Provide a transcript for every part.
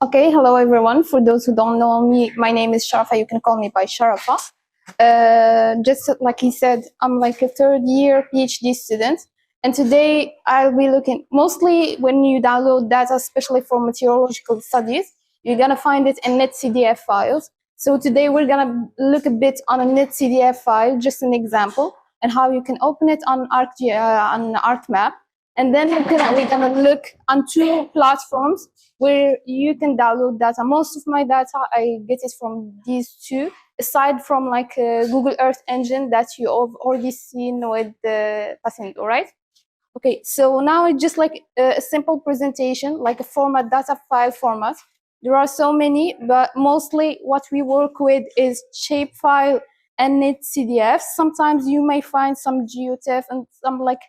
Okay, hello everyone. For those who don't know me, my name is Charafa. You can call me by Charafa. Just like he said, I'm like a third year PhD student. And today I'll be looking, mostly when you download data, especially for meteorological studies, you're gonna find it in NetCDF files. So today we're gonna look a bit on a NetCDF file, just an example, and how you can open it on ArcMap. And then we're gonna look on two platforms where you can download data. Most of my data, I get it from these two, aside from like Google Earth engine that you have already seen with the Pacindo, right? Okay, so now it's just like a simple presentation, like a format, data file format. There are so many, but mostly what we work with is Shapefile and NetCDF. Sometimes you may find some GeoTIFF and some like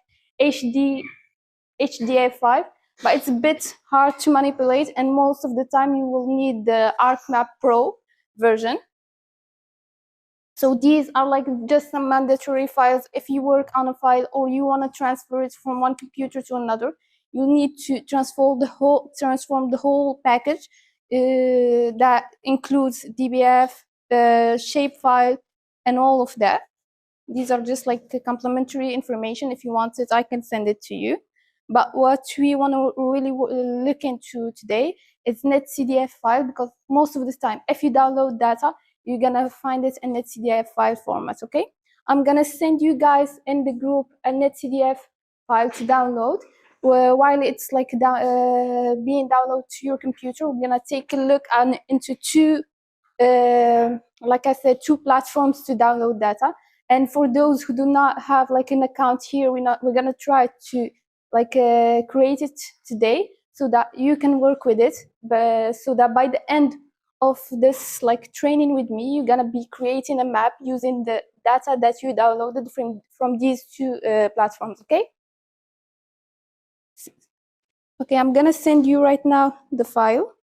HDA5, but it's a bit hard to manipulate, and most of the time you will need the ArcMap Pro version. So these are like just some mandatory files. If you work on a file or you want to transfer it from one computer to another, you need to transform the whole package that includes DBF, shapefile, and all of that. These are just like the complementary information. If you want it, I can send it to you. But what we want to really look into today is NetCDF file, because most of the time, if you download data, you're gonna find it in NetCDF file format, okay? I'm gonna send you guys in the group a NetCDF file to download. While it's like being downloaded to your computer, we're gonna take a look into two, like I said, two platforms to download data. And for those who do not have like an account here, we're gonna try to like create it today so that you can work with it, but so that by the end of this like training with me, you're gonna be creating a map using the data that you downloaded from these two platforms. Okay, I'm gonna send you right now the file.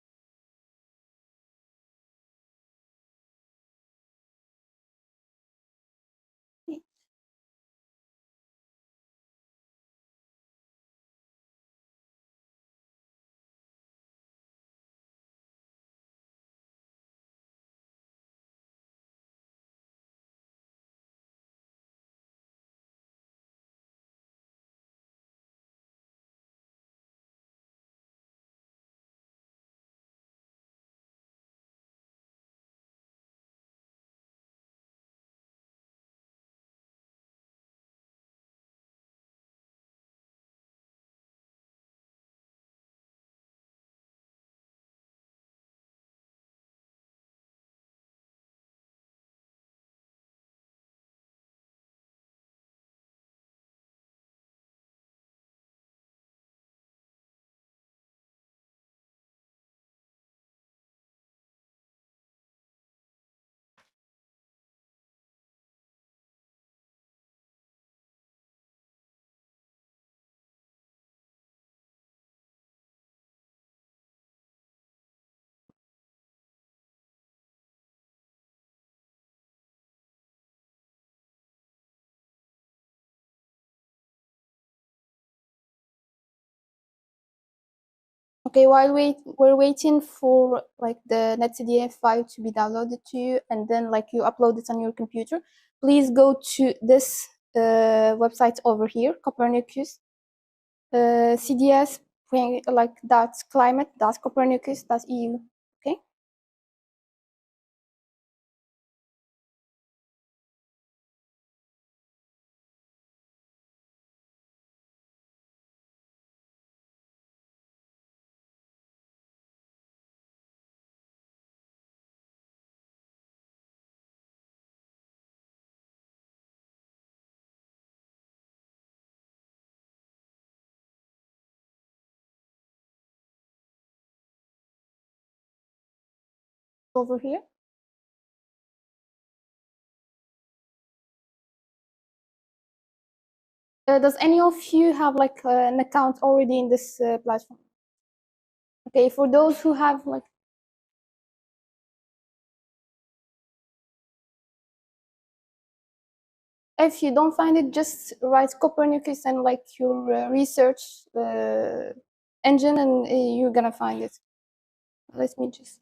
Okay, while we're waiting for like the NetCDF file to be downloaded to you, and then like you upload it on your computer, please go to this website over here, Copernicus CDS like .climate.copernicus.eu. Okay. Over here. Does any of you have like an account already in this platform? Okay, for those who have like, if you don't find it, just write Copernicus and like your research engine, and you're gonna find it. Let me just.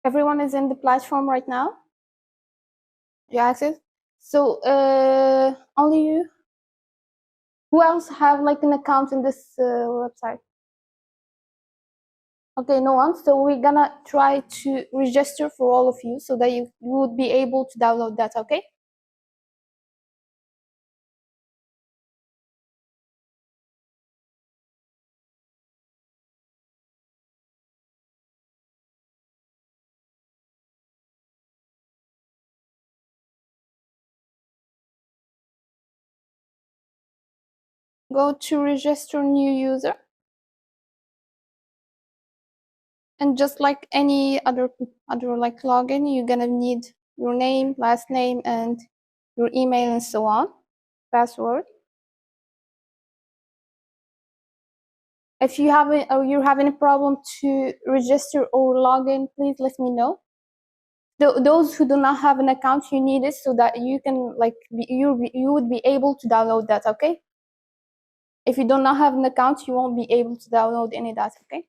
Everyone is in the platform right now. You access. So only you. Who else have like an account in this website? Okay, no one. So we're gonna try to register for all of you so that you would be able to download that. Okay. Go to register new user. And just like any other like login, you're gonna need your name, last name, and your email and so on, password. If you have or you're having a problem to register or log in, please let me know. Those who do not have an account, you need it so that you can like you would be able to download that. Okay. If you do not have an account, you won't be able to download any data. Okay.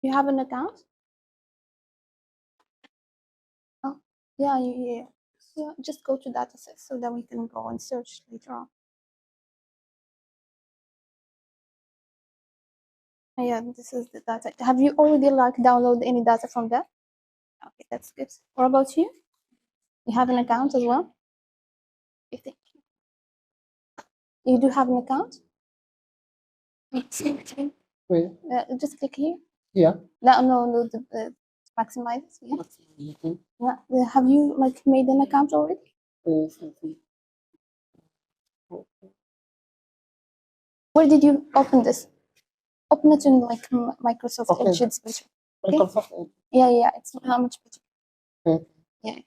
You have an account? Oh, yeah, yeah. Just go to Datasets so that we can go and search later on. Yeah, this is the data. Have you already like downloaded any data from there? Okay, that's good. What about you? You have an account as well? You do have an account? Where? Just click here. Yeah. No, maximize. Yeah. Yeah. Have you like made an account already? Where did you open this? Open it in like Microsoft Edge. It's better. Okay? Microsoft Edge. Yeah, it's how much better. Okay. Yeah.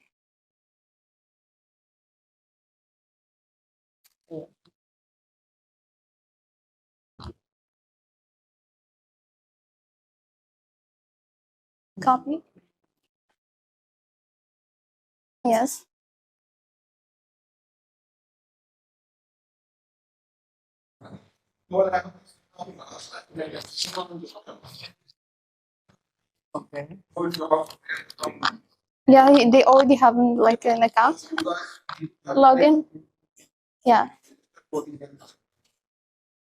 Copy. Yes. Okay. Yeah, they already have like an account. Login. Yeah.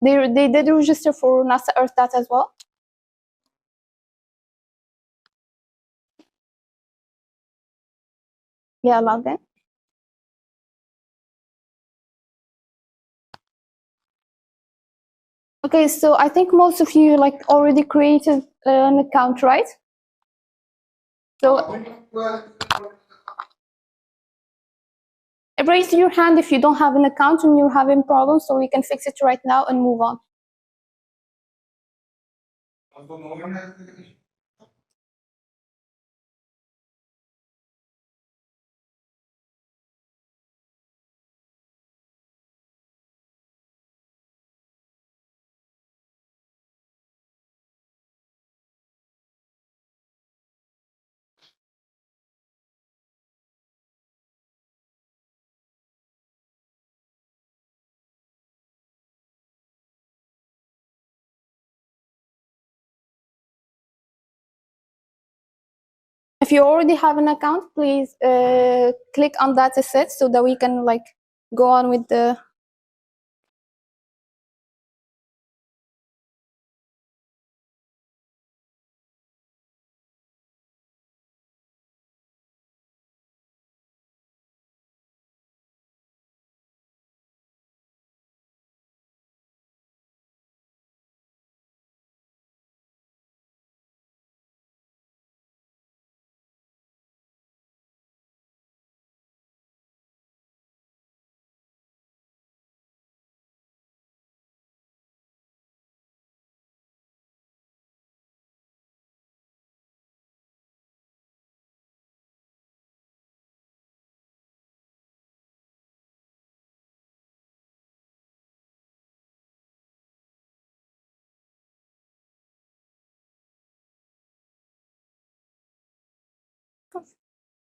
They did register for NASA Earthdata as well. Yeah, login. Okay, so I think most of you like already created an account, right? So raise your hand if you don't have an account and you're having problems, so we can fix it right now and move on. If you already have an account, please click on Datasets so that we can like go on with the.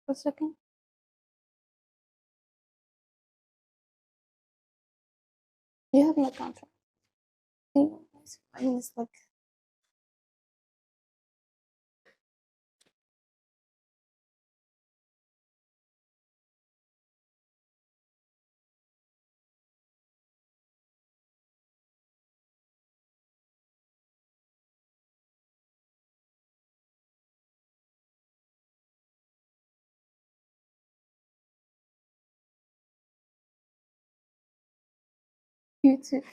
a second. You have no contract. I mean, it's like YouTube.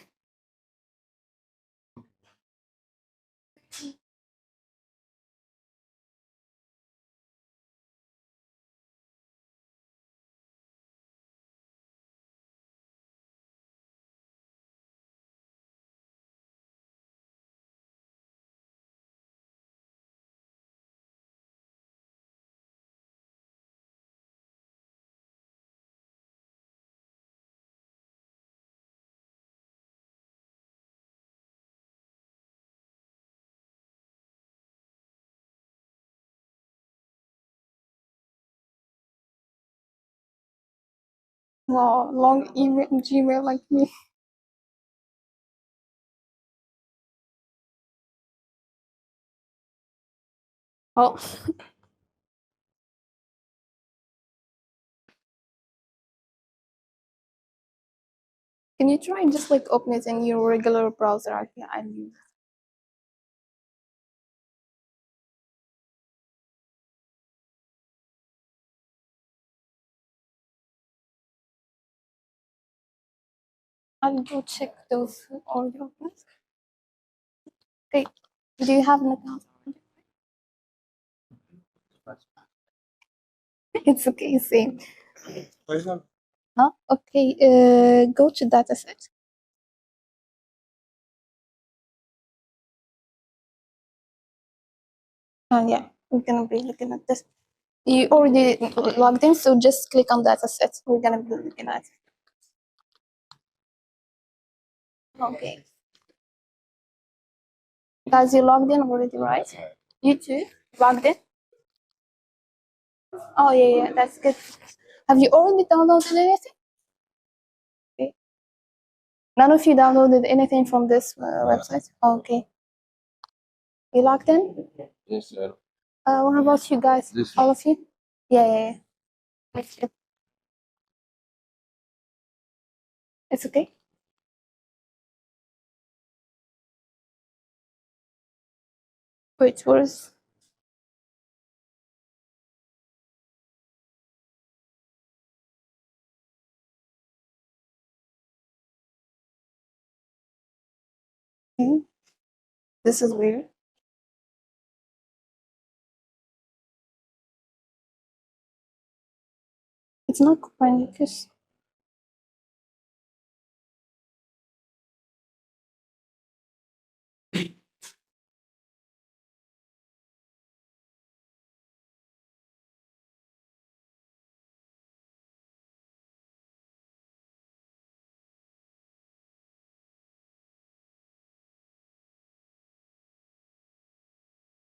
Wow, long email, Gmail like me. Oh, can you try just like open it in your regular browser? I use. I'll go check those audio. Okay, do you have an account? It's okay, same. Huh? Okay, go to dataset. Yeah, we're gonna be looking at this. You already logged in, so just click on dataset. We're gonna be looking at it. Okay. Guys, you logged in already, right? You too? Logged in? Oh, yeah, that's good. Have you already downloaded anything? Okay. None of you downloaded anything from this website? Okay. You logged in? Yes, sir. What about you guys? All of you? Yeah. It's okay. Wait, where's... Okay. This is weird. It's not Copernicus.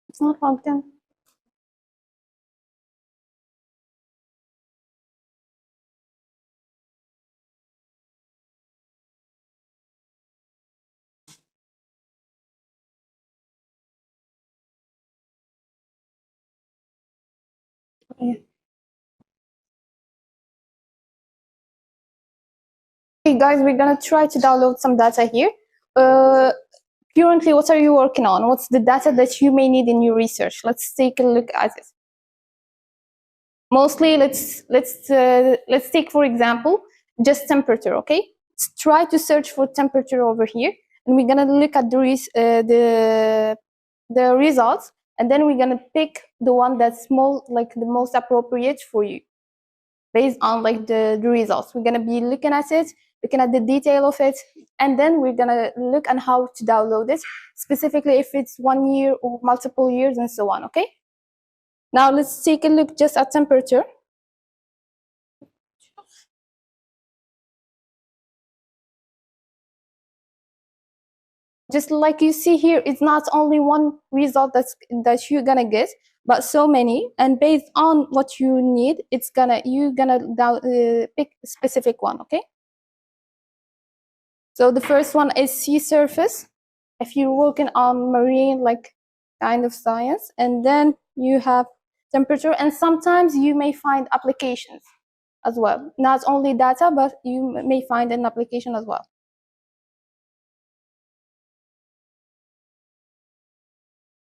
It's not logged in. Okay. Okay, guys, we're gonna try to download some data here. Currently, what are you working on? What's the data that you may need in your research? Let's take a look at it. Mostly, let's take for example just temperature. Okay, let's try to search for temperature over here, and we're gonna look at the results, and then we're gonna pick the one that's like the most appropriate for you based on like the results. We're gonna be looking at it, looking at the detail of it, and then we're gonna look at how to download it, specifically if it's 1 year or multiple years and so on. Okay. Now let's take a look just at temperature. just like you see here, it's not only one result that you're gonna get, but so many, and based on what you need, you're gonna pick a specific one. Okay, so the first one is sea surface, if you're working on marine like kind of science, and then you have temperature, and sometimes you may find applications as well, not only data, but you may find an application as well.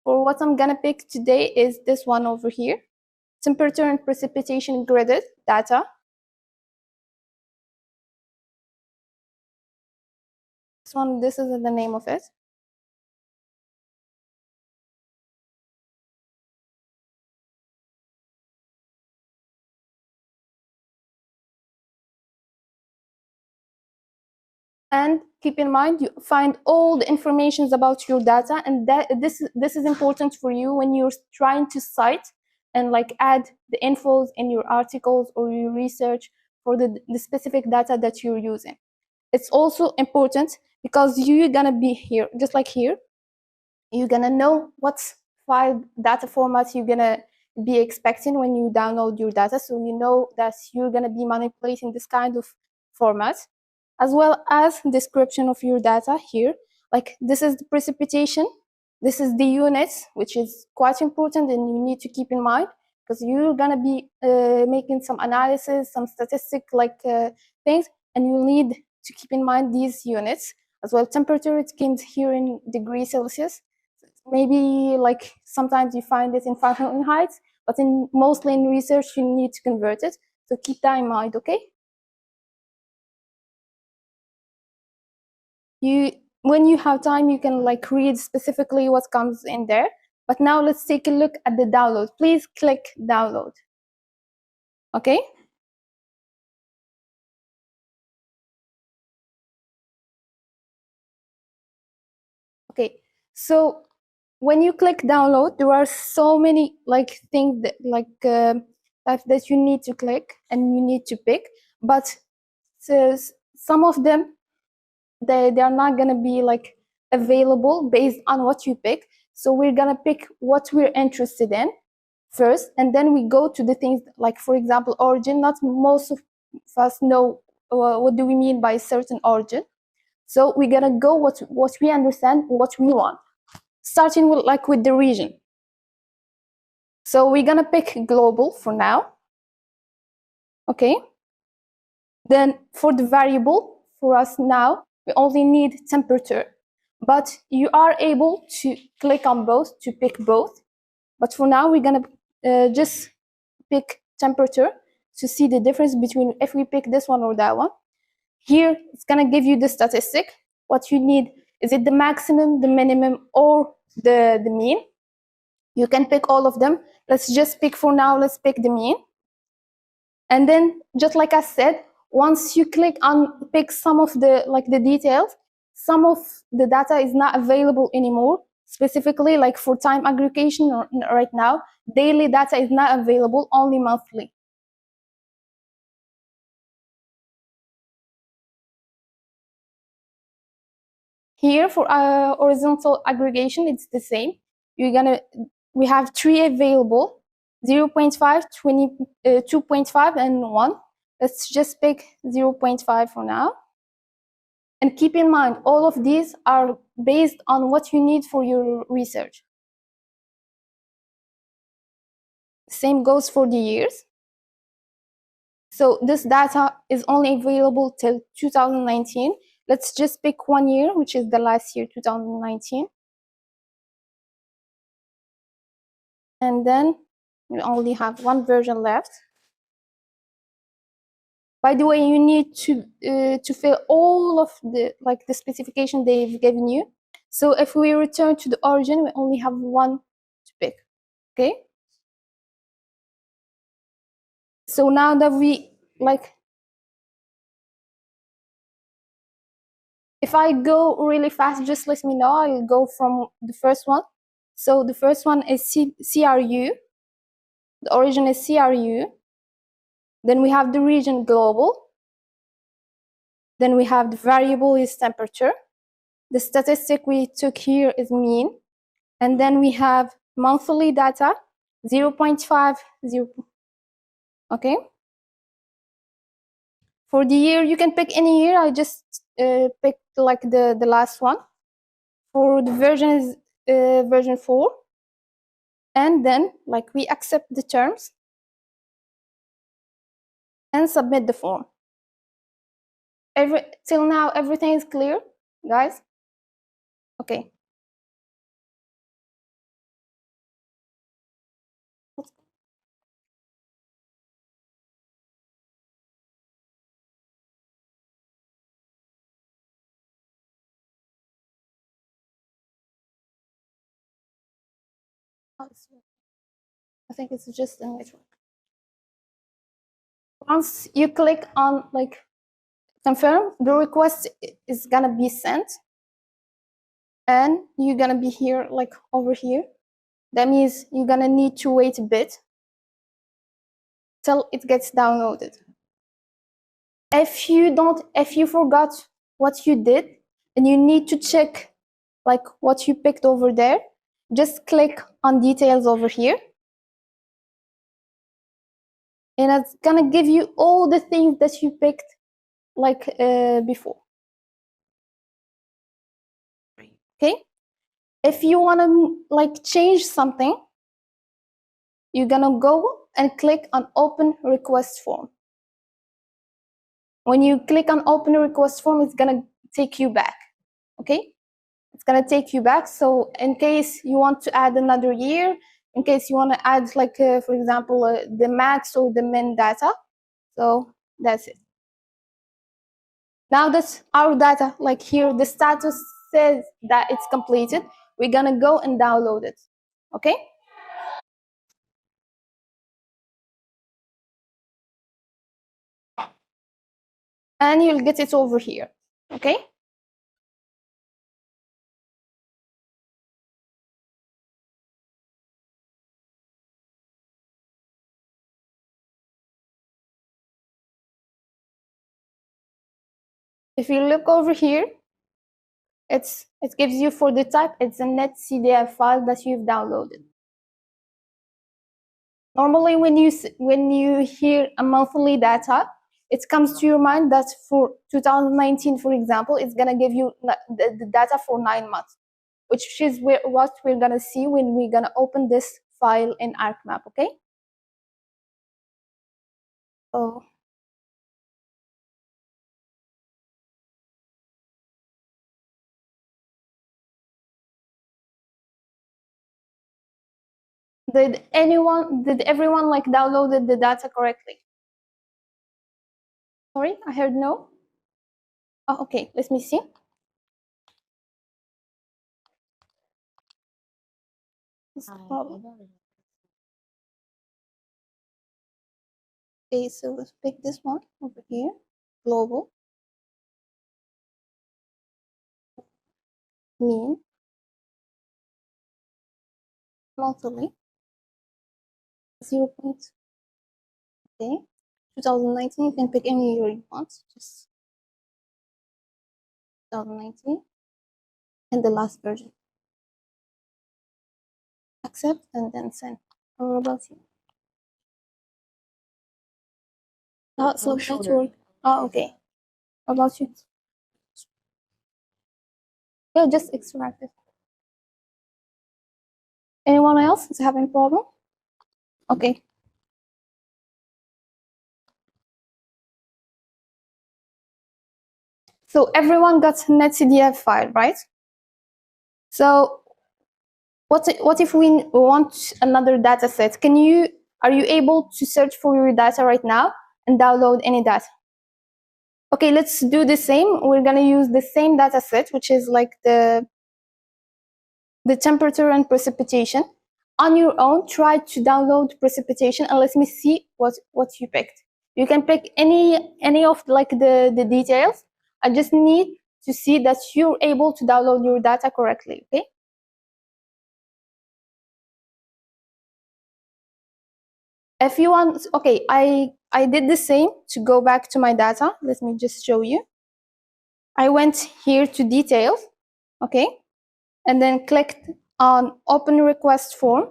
For what I'm gonna pick today is this one over here, temperature and precipitation gridded data. This is the name of it. And keep in mind, you find all the information about your data, and this is important for you when you're trying to cite and like add the infos in your articles or your research for the specific data that you're using. It's also important because you're gonna be here, just like here, you're gonna know what file data format you're gonna be expecting when you download your data, so you know that you're gonna be manipulating this kind of format, as well as description of your data here. Like this is the precipitation, this is the units, which is quite important and you need to keep in mind because you're gonna be making some analysis, some statistic like things, and you need to keep in mind these units as well. Temperature, it comes here in degrees Celsius. Maybe like sometimes you find it in Fahrenheit, but mostly in research you need to convert it. So keep that in mind, okay? When you have time, you can like read specifically what comes in there. But now let's take a look at the download. Please click download. Okay. Okay. So when you click download, there are so many like things that that you need to click and you need to pick. But some of them they are not gonna be like available based on what you pick. So we're gonna pick what we're interested in first, and then we go to the things like, for example, origin. Not most of us know what do we mean by certain origin. So we're gonna go what we understand, what we want, starting with the region. So we're gonna pick global for now. Okay. Then for the variable, for us now, we only need temperature, but you are able to click on both to pick both. But for now, we're gonna just pick temperature to see the difference between if we pick this one or that one. Here, it's gonna give you the statistic. What you need, is it the maximum, the minimum, or the mean? You can pick all of them. Let's just pick for now, let's pick the mean. And then, just like I said, once you click on pick some of the details, some of the data is not available anymore. Specifically, like for time aggregation right now, daily data is not available, only monthly. Here for horizontal aggregation, it's the same. We have 3 available: 0.5, 2.5, and 1. Let's just pick 0.5 for now. And keep in mind, all of these are based on what you need for your research. Same goes for the years. So this data is only available till 2019. Let's just pick 1 year, which is the last year, 2019. And then we only have 1 version left. By the way, you need to fill all of the specification they've given you. So if we return to the origin, we only have 1 to pick. Okay. So now that we if I go really fast, just let me know. I'll go from the first one. So the first one is CRU. The origin is CRU. Then we have the region global. Then we have the variable is temperature. The statistic we took here is mean. And then we have monthly data, 0.5, 0. Okay. For the year, you can pick any year. I just picked like the last one. For the version is version 4. And then like we accept the terms and submit the form. Till now, everything is clear, guys? Okay. I think it's just a network. Once you click on like confirm, the request is gonna be sent, and you're gonna be here like over here. That means you're gonna need to wait a bit till it gets downloaded. If you forgot what you did and you need to check like what you picked over there, just click on details over here. And it's gonna give you all the things that you picked like before. Okay. If you wanna like change something, you're gonna go and click on open request form. When you click on open request form, it's gonna take you back. Okay. It's gonna take you back. So in case you want to add another year, in case you want to add like, for example, the max or the min data. So that's it. Now that's our data, like here, the status says that it's completed. We're gonna go and download it, okay? And you'll get it over here, okay? If you look over here, it gives you for the type, it's a NetCDF file that you've downloaded. Normally, when you hear a monthly data, it comes to your mind that for 2019, for example, it's gonna give you the data for 9 months, which is what we're gonna see when we're gonna open this file in ArcMap, okay? Oh. Did everyone like downloaded the data correctly? Sorry, I heard no. Oh, okay, let me see. Okay, so let's pick this one over here, global, mean, monthly, 0. Okay, 2019, you can pick any year you want, just 2019, and the last version. Accept and then send. Or about you? Oh, so network. Oh, okay. What about you? Yeah, just extract it. Anyone else is having a problem? Okay. So everyone got NetCDF file, right? So what if we want another data set? Are you able to search for your data right now and download any data? Okay, let's do the same. We're gonna use the same data set, which is like the temperature and precipitation. On your own, try to download precipitation and let me see what you picked. You can pick any of like the details. I just need to see that you're able to download your data correctly, okay? If you want, okay, I did the same to go back to my data. Let me just show you. I went here to details Okay, and then click on open request form.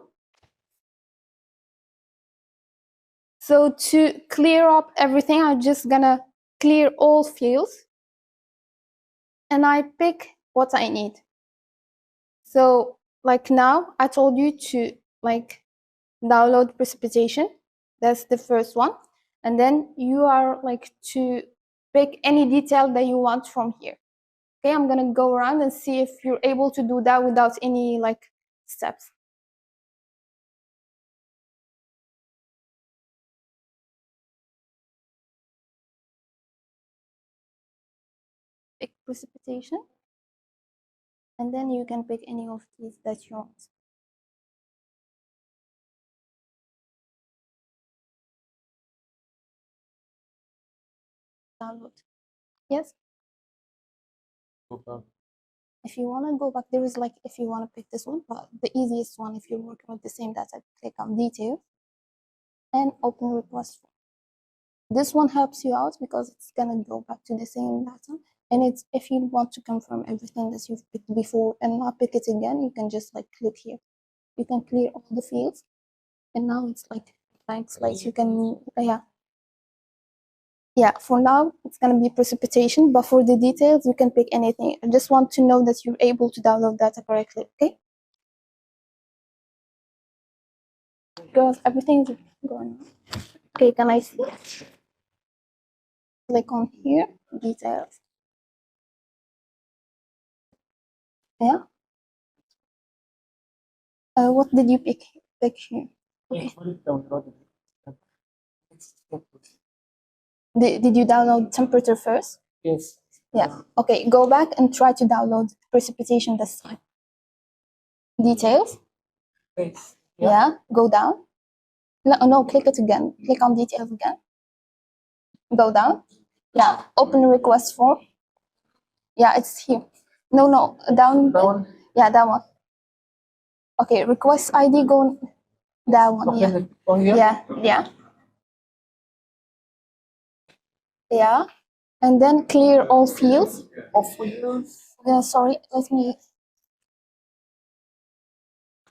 So to clear up everything, I'm just gonna clear all fields and I pick what I need. So like now I told you to like download Precipitation. That's the first one. And then you are like to pick any detail that you want from here. Okay, I'm gonna go around and see if you're able to do that without any like steps. Pick Precipitation. And then you can pick any of these that you want. Download. Yes? If you want to go back, there is like, if you want to pick this one, but the easiest one, if you're working with the same data, click on detail and open request form. This one helps you out because it's going to go back to the same data. And it's, if you want to confirm everything that you've picked before and not pick it again, you can just like click here. You can clear all the fields. And now it's like blank slate. You can, yeah, for now it's going to be Precipitation, but for the details you can pick anything. I just want to know that you're able to download data correctly. Okay, girls, everything's going on. Okay, can I see? Click on here, details. Yeah, what did you pick here? Okay. Did you download temperature first? Yes. Yeah. Okay, go back and try to download Precipitation this time. Details. Yes. Yeah, go down. No, click it again. Click on details again. Go down. Yeah, open request form. Yeah, it's here. No, down. Yeah, that one. Okay, request ID, go that one. Yeah. Yeah. And then clear all fields. Sorry, let me.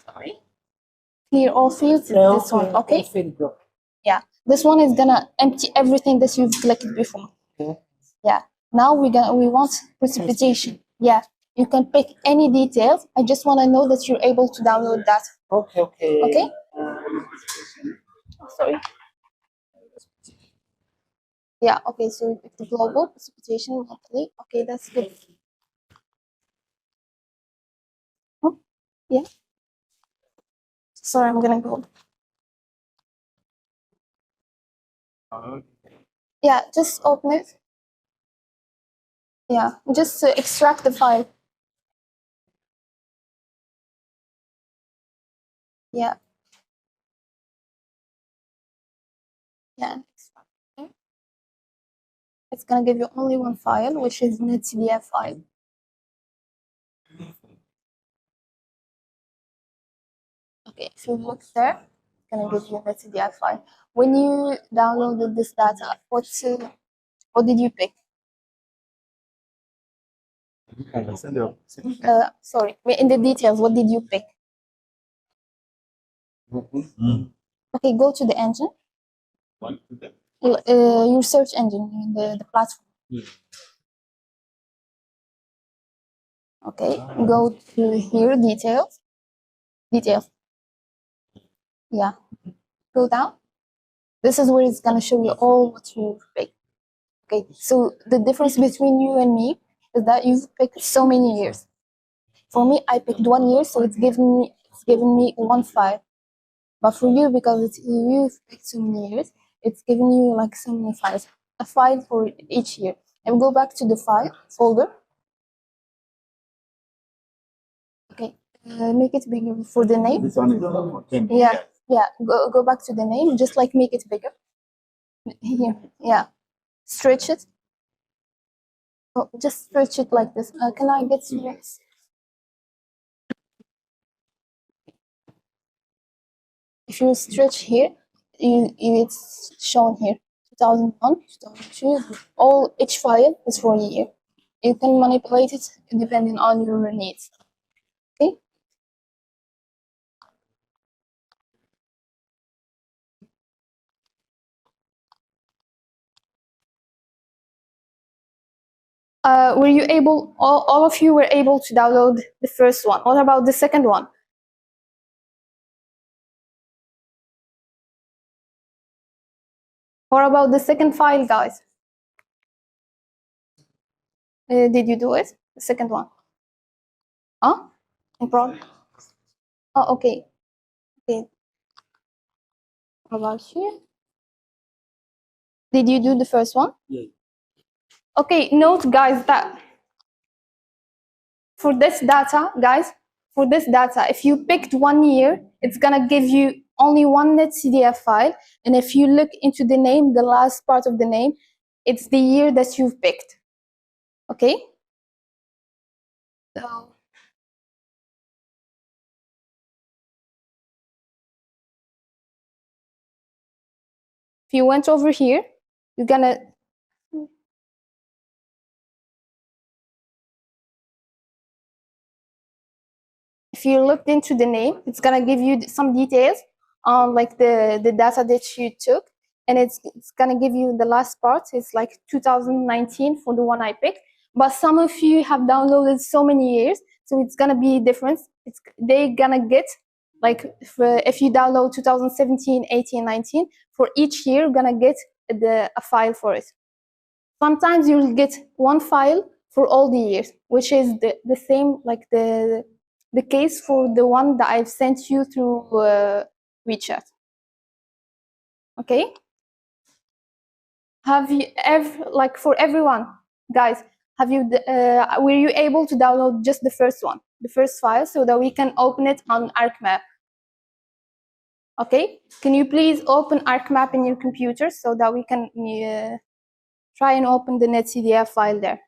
Sorry. Clear all fields. This one. Okay. Yeah. This one is gonna empty everything that you've clicked before. Yeah. Now we want Precipitation. Yeah. You can pick any details. I just want to know that you're able to download that. Okay. Okay. Sorry. Yeah. Okay. So we pick the global Precipitation monthly. Okay, that's good. Oh, yeah. Sorry, I'm gonna go. Yeah, just open it. Yeah, just extract the file. Yeah. Yeah. Okay. It's gonna give you only one file, which is NetCDF file. Okay, if you look there, it's gonna give you a NetCDF file. When you downloaded this data, what did you pick? Sorry, in the details, what did you pick? Okay, go to the engine. Your search engine, the platform. Okay, go to here, details. Yeah, go down. This is where it's gonna show you all what you picked. Okay, so the difference between you and me is that you've picked so many years. For me, I picked 1 year, so it's given me one file. But for you, because you've picked so many years, it's giving you like so many files. A file for each year. And go back to the file folder. Okay, make it bigger for the name. This one is Yeah. Go back to the name. Just like make it bigger. Here, yeah. Stretch it. Oh, just stretch it like this. Can I get this? If you stretch here, it's shown here. 2001, 2002. Each file is for a year. You can manipulate it depending on your needs. Okay. Were you able? All of you were able to download the first one. What about the second one? What about the second file, guys? Did you do it? The second one? Huh? No problem. Oh, okay. Okay. What about you? Did you do the first one? Yeah. Okay, note, guys, that for this data, if you picked 1 year, it's gonna give you only one NetCDF file. And if you look into the name, the last part of the name, it's the year that you've picked. Okay? So if you went over here, you're gonna if you looked into the name, it's gonna give you some details on like the data that you took, and it's gonna give you the last part. It's like 2019 for the one I picked, but some of you have downloaded so many years, so it's gonna be different. They're gonna get like if you download 2017, 18, 19, for each year, you're gonna get a file for it. Sometimes you'll get one file for all the years, which is the same like the case for the one that I've sent you through WeChat. Okay? Have you ever, like for everyone, guys, were you able to download just the first one, the first file, so that we can open it on ArcMap? Okay? Can you please open ArcMap in your computer so that we can try and open the NetCDF file there?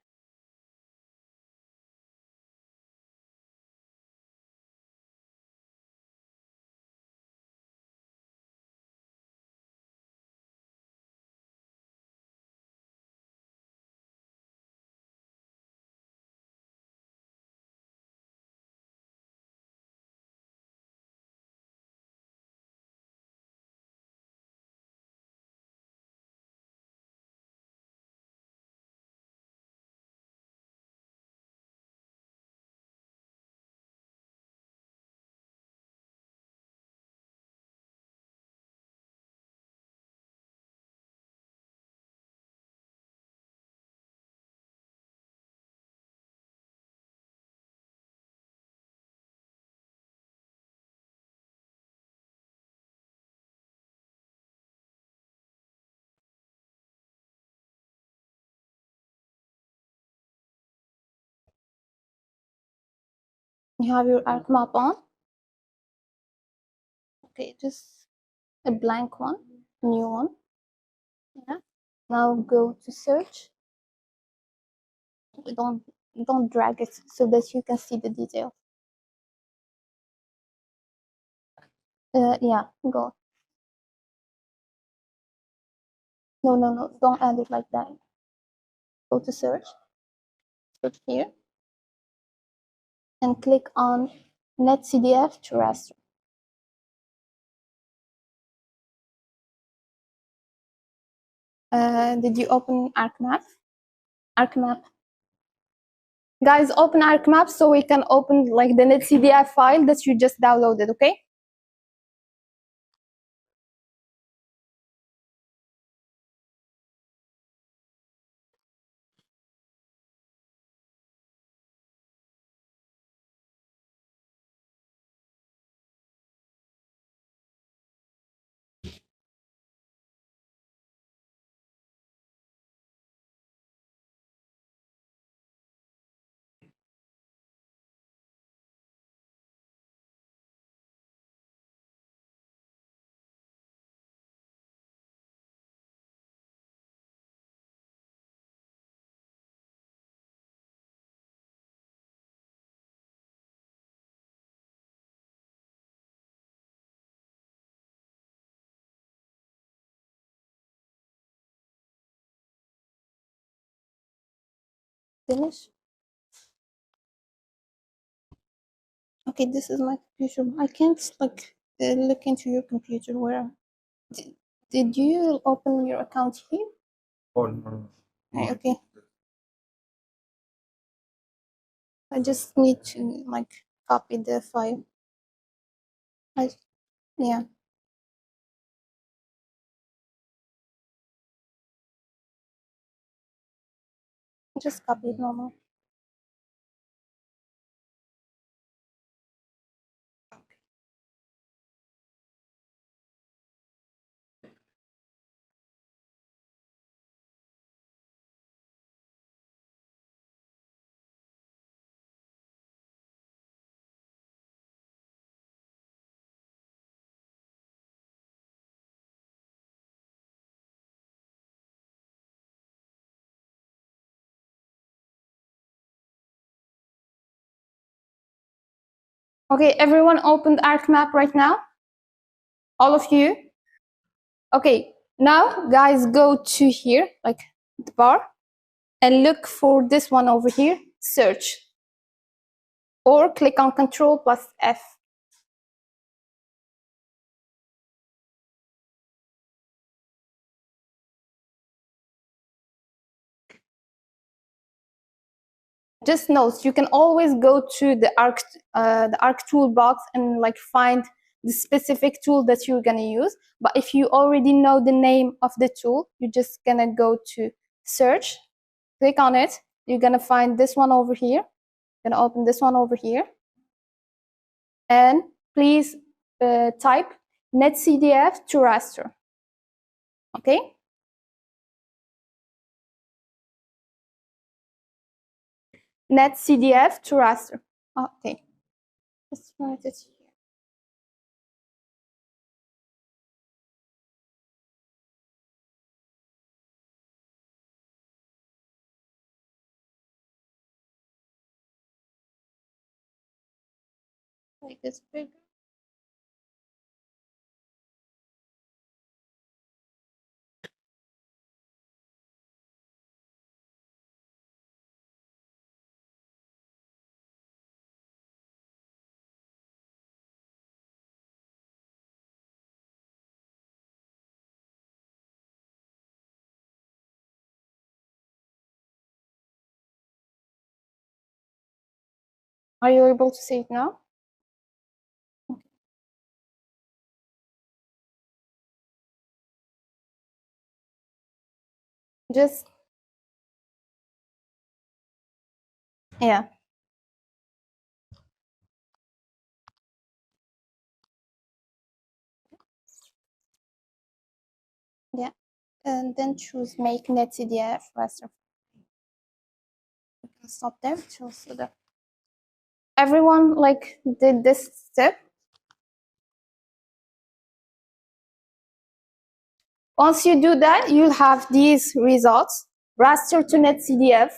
You have your ArcMap on? Okay, just a blank one, new one. Yeah. Now go to search. Don't drag it so that you can see the detail. Yeah, go. No, don't add it like that. Go to search here, and click on NetCDF terrestrial. Did you open ArcMap? ArcMap. Guys, open ArcMap so we can open like the NetCDF file that you just downloaded, okay? finish. Okay, this is my computer. I can't like look into your computer. Where did you open your account here? Oh, no. Okay. I just need to like copy the file. Yeah. Just copy it normal. Okay, everyone opened ArcMap right now? All of you? Okay, now guys go to here, like the bar, and look for this one over here, search. Or click on Control plus F. Just note, you can always go to the Arc toolbox and like find the specific tool that you're gonna use. But if you already know the name of the tool, you're just gonna go to search, click on it. You're gonna find this one over here. You're gonna open this one over here, and please type NetCDF to raster. Okay. NetCDF to raster. Okay. Let's write it here. Like this bigger. Are you able to see it now? Just, yeah. Yeah. And then choose make NetCDF raster. You can stop there. Choose the. Everyone like did this step. Once you do that, you'll have these results. Raster to NetCDF.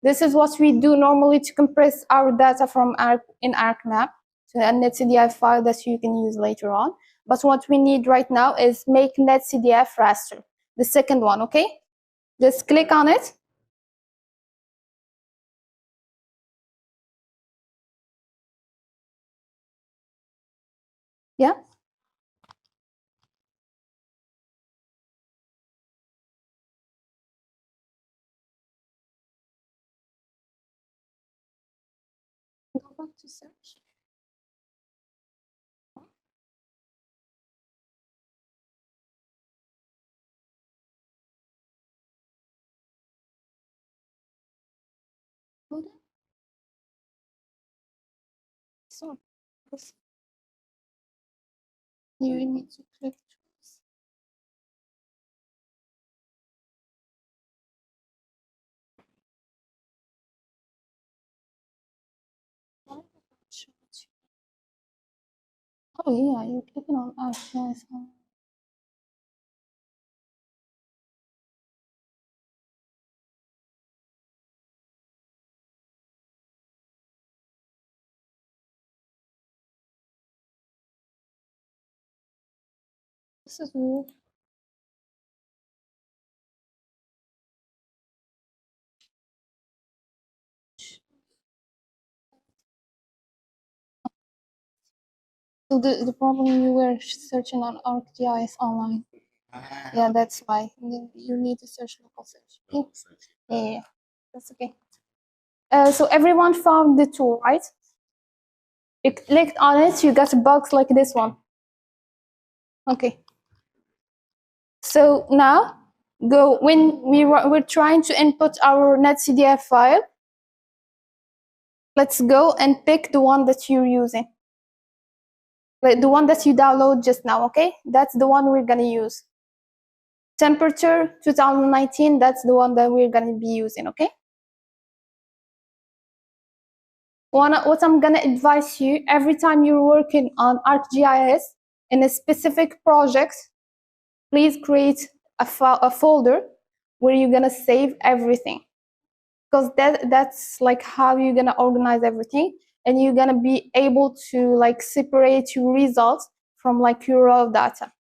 This is what we do normally to compress our data from in ArcMap to a NetCDF file that you can use later on. But what we need right now is make NetCDF raster, the second one, okay? Just click on it. Yeah. Go back to search. Hold on. So you need to click tools. Oh yeah, you're clicking on ArcGIS. This is weird. So the problem, you were searching on ArcGIS online. Yeah, that's why. You need to search local search. Okay? Yeah, that's okay. So everyone found the tool, right? You clicked on it, you got a box like this one. Okay. So now, go when we're trying to input our NetCDF file. Let's go and pick the one that you're using. Like the one that you download just now, okay? That's the one we're gonna use. Temperature 2019, that's the one that we're gonna be using, okay? What I'm gonna advise you, every time you're working on ArcGIS in a specific project, please create a folder where you're gonna save everything, because that's like how you're gonna organize everything, and you're gonna be able to like separate your results from like your raw data.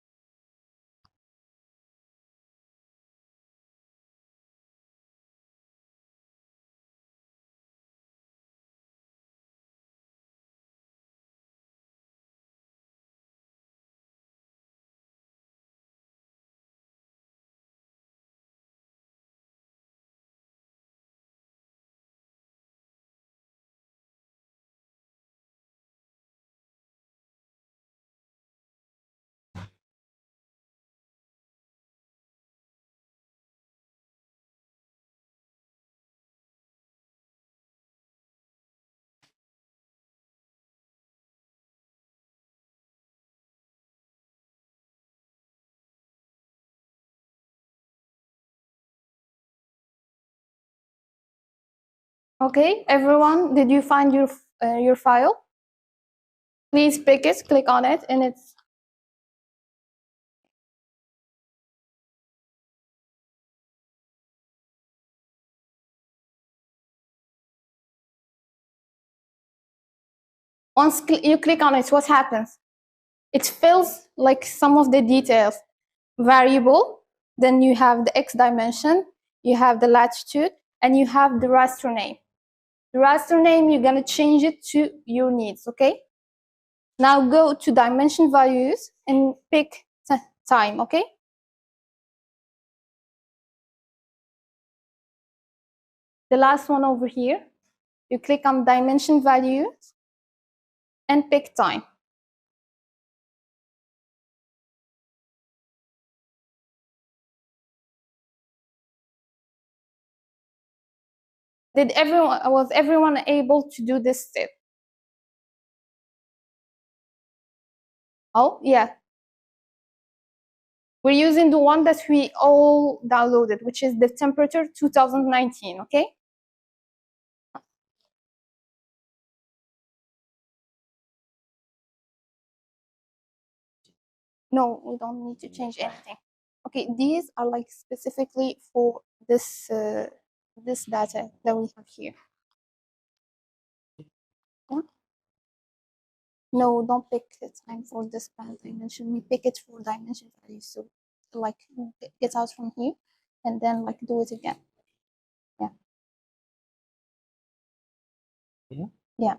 Okay, everyone, did you find your file? Please pick it, click on it, and it's once you click on it, what happens? It fills like some of the details. Variable, then you have the X dimension, you have the latitude, and you have the raster name. The raster name, you're gonna change it to your needs, okay? Now go to dimension values and pick time, okay? The last one over here, you click on dimension values and pick time. Was everyone able to do this step? Oh, yeah. We're using the one that we all downloaded, which is the temperature 2019, okay? No, we don't need to change anything. Okay, these are like specifically for this this data that we have here. Yeah? No, don't pick the time for this band dimension. We pick it for dimension value. So like get out from here and then like do it again. Yeah. Yeah.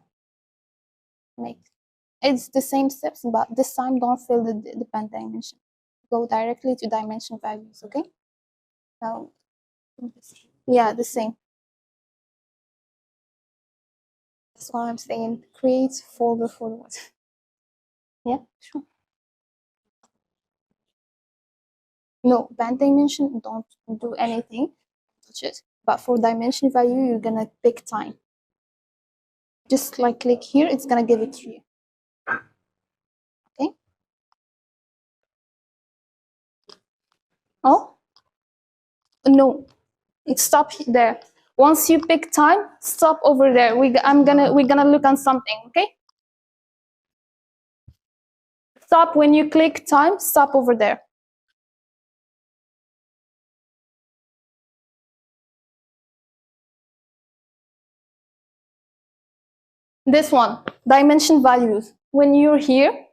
Make it's the same steps, but this time don't fill the band dimension. Go directly to dimension values, okay? Now, yeah, the same. That's why I'm saying create folder for what. Yeah, sure. No, band dimension, don't do anything, touch it. But for dimension value, you're gonna pick time. Just like click here, it's gonna give it to you. Okay? Oh? No, it stop there. Once you pick time, stop over there. We're gonna look on something, okay? Stop when you click time, stop over there. This one, dimension values. When you're here,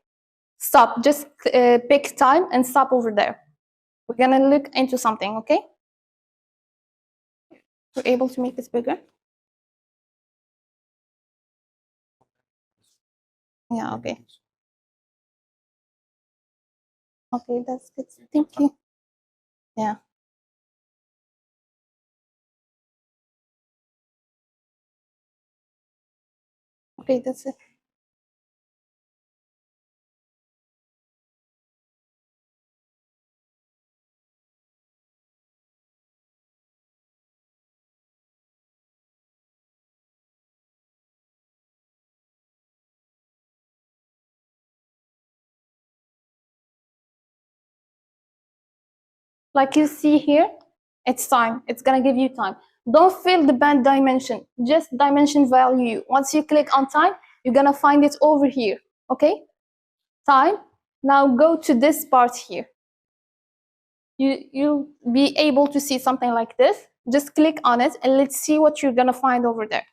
stop, just pick time and stop over there. We're gonna look into something, okay? We're able to make this bigger. Yeah, okay. Okay, that's good. Thank you. Yeah. Okay, that's it. Like you see here, it's time. It's gonna give you time. Don't fill the band dimension, just dimension value. Once you click on time, you're gonna find it over here, okay? Time. Now go to this part here. You'll be able to see something like this. Just click on it and let's see what you're gonna find over there.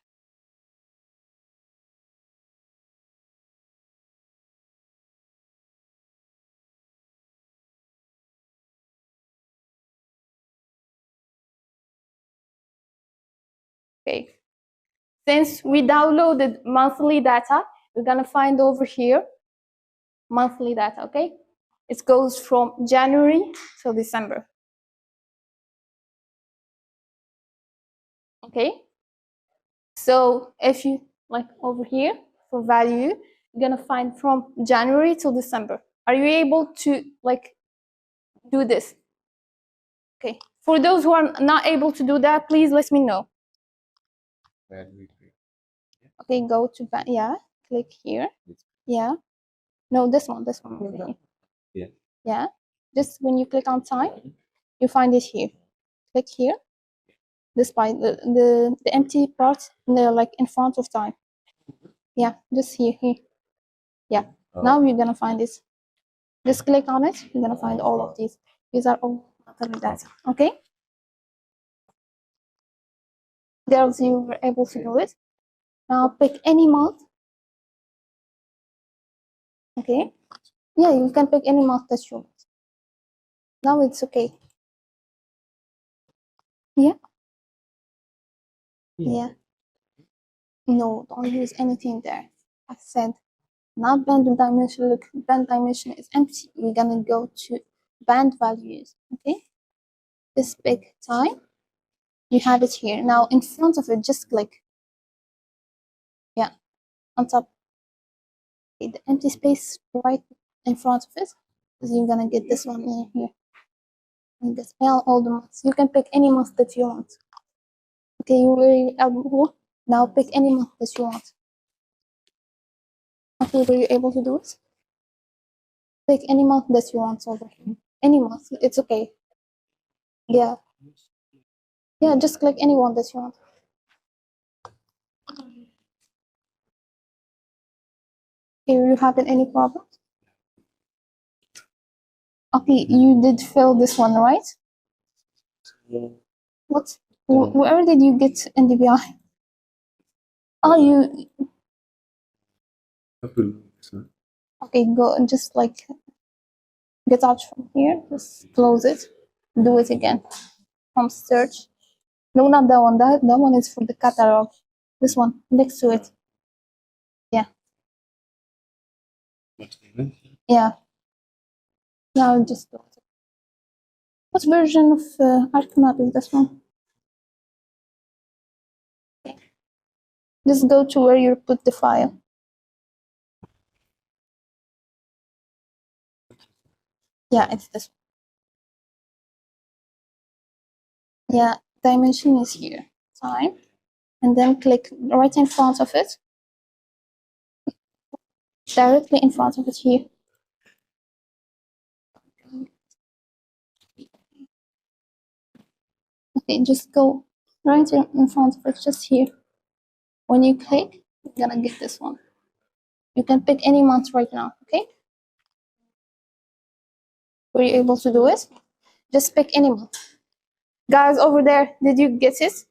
Okay. Since we downloaded monthly data, we're gonna find over here monthly data, okay? It goes from January till December. Okay? So if you like over here for value, you're gonna find from January till December. Are you able to like do this? Okay. For those who are not able to do that, please let me know. Okay, go to yeah, click here. Yeah. No, this one. Yeah. Yeah. Just when you click on time, you find it here. Click here. Despite the empty part, they're like in front of time. Yeah, just here. Yeah. Now you're gonna find this. Just click on it. You're gonna find all of these. These are all monthly data. Okay. Girls, you were able to do it. Now pick any month. Okay. Yeah, you can pick any month that you want. Now it's okay. Yeah. Yeah. No, don't use anything there. I said not band dimension. Look, band dimension is empty. We're gonna go to band values. Okay. This big time. You have it here. Now in front of it, just click. Yeah. On top. Okay, the empty space right in front of it. So you're gonna get this one in here. And get all the months. You can pick any month that you want. Okay, you were able. Now pick any month that you want. Okay, were you able to do it? Pick any month that you want over here. Any month, it's okay. Yeah. Yeah, just click any one that you want. Okay, you having any problems? Okay, you did fill this one, right? What? Where did you get NDVI? Oh, you. Okay, go and just like get out from here. Just close it. Do it again. From search. No, not that one. That one is for the catalog. This one next to it. Yeah. Yeah. Now just do it. What version of ArcMap is this one? Okay. Just go to where you put the file. Yeah, it's this one. Yeah, dimension is here. Time. And then click right in front of it. Directly in front of it here. Okay, just go right in front of it, just here. When you click, you're gonna get this one. You can pick any month right now, okay? Were you able to do it? Just pick any month. Guys over there, did you get it?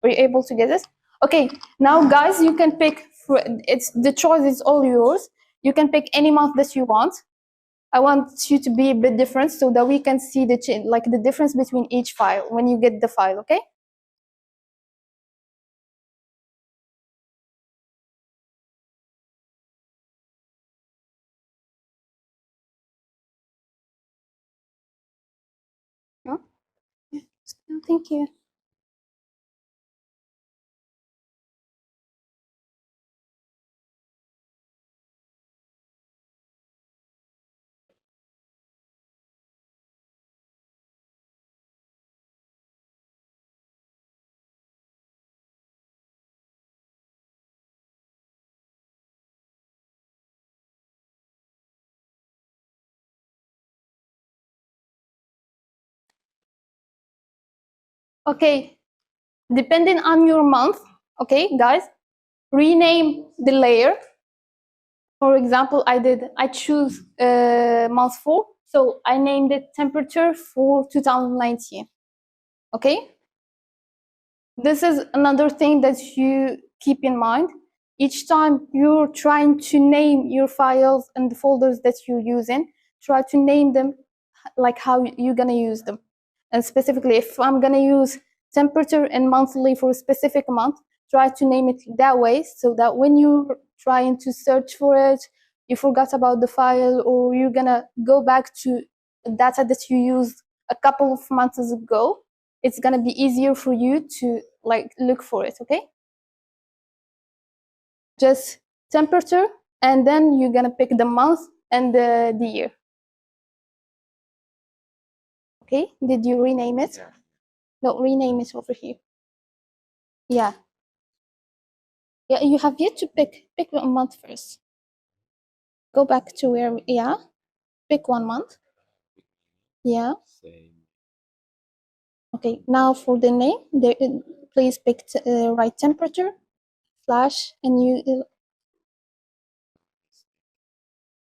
Were you able to get it? Okay, now guys, you can pick, it's the choice is all yours. You can pick any month that you want. I want you to be a bit different so that we can see the like the difference between each file when you get the file, okay? Thank you. Okay, depending on your month, okay, guys, rename the layer. For example, I choose month 4, so I named it temperature for 2019. Okay, this is another thing that you keep in mind. Each time you're trying to name your files and the folders that you're using, try to name them like how you're gonna use them. And specifically, if I'm gonna use temperature and monthly for a specific month, try to name it that way so that when you're trying to search for it, you forgot about the file, or you're gonna go back to data that you used a couple of months ago, it's gonna be easier for you to like look for it, okay? Just temperature, and then you're gonna pick the month and the year. Okay, did you rename it? Yeah. No, rename it over here. Yeah. Yeah, you have yet to pick a month first. Go back to where, yeah, pick 1 month. Yeah. Same. Okay, now for the name, please pick right temperature slash and you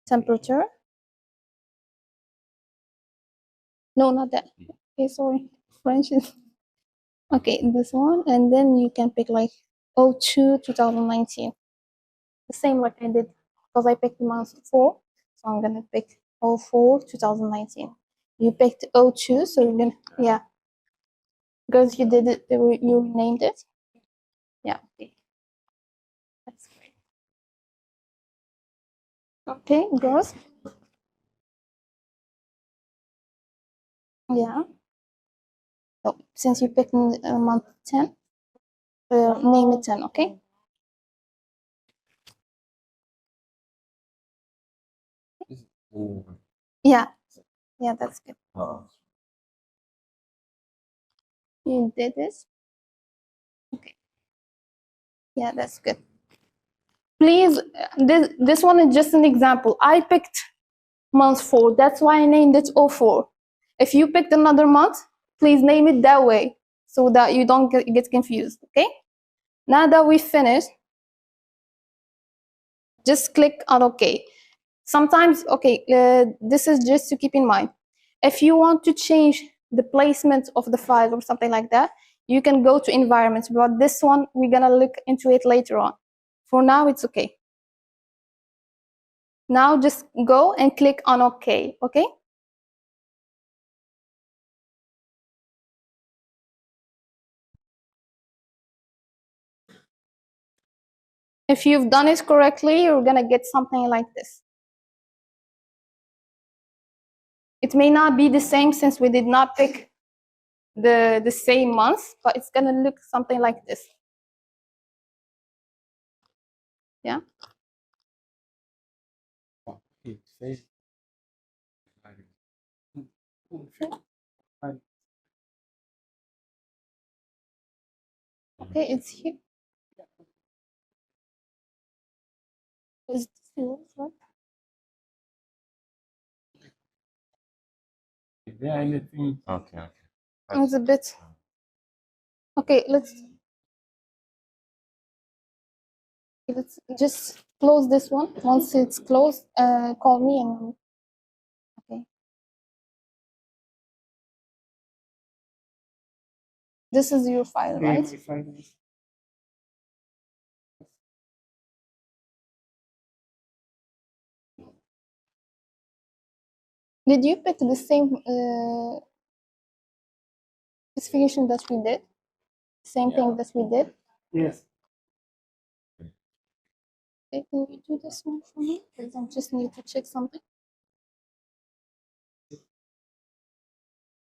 temperature. No, not that. Okay, sorry. French is okay, this one, and then you can pick like 02 2019. The same like I did because I picked month 4, so I'm gonna pick 04 2019. You picked 02, so you're gonna, yeah, because you did it, you renamed it. Yeah, okay. That's great. Okay, girls. Yeah. So since you picked month 10, name it 10, okay? Ooh. Yeah, yeah, that's good. Oh. You did this. Okay. Yeah, that's good. Please, this one is just an example. I picked month 4. That's why I named it 04. If you picked another month, please name it that way so that you don't get confused, okay? Now that we finished, just click on OK. Sometimes, okay, this is just to keep in mind. If you want to change the placement of the file or something like that, you can go to environments, but this one, we're gonna look into it later on. For now, it's okay. Now just go and click on OK, okay? If you've done it correctly, you're gonna get something like this. It may not be the same since we did not pick the same month, but it's gonna look something like this. Yeah. Okay, it's here. Is this yours, right? Is there anything? Okay, okay. It's a bit. Okay, let's just close this one. Once it's closed, call me and okay. This is your file, right? Did you pick the same specification that we did? Same thing that we did? Yes. Okay, can you do this one for me? Because I just need to check something.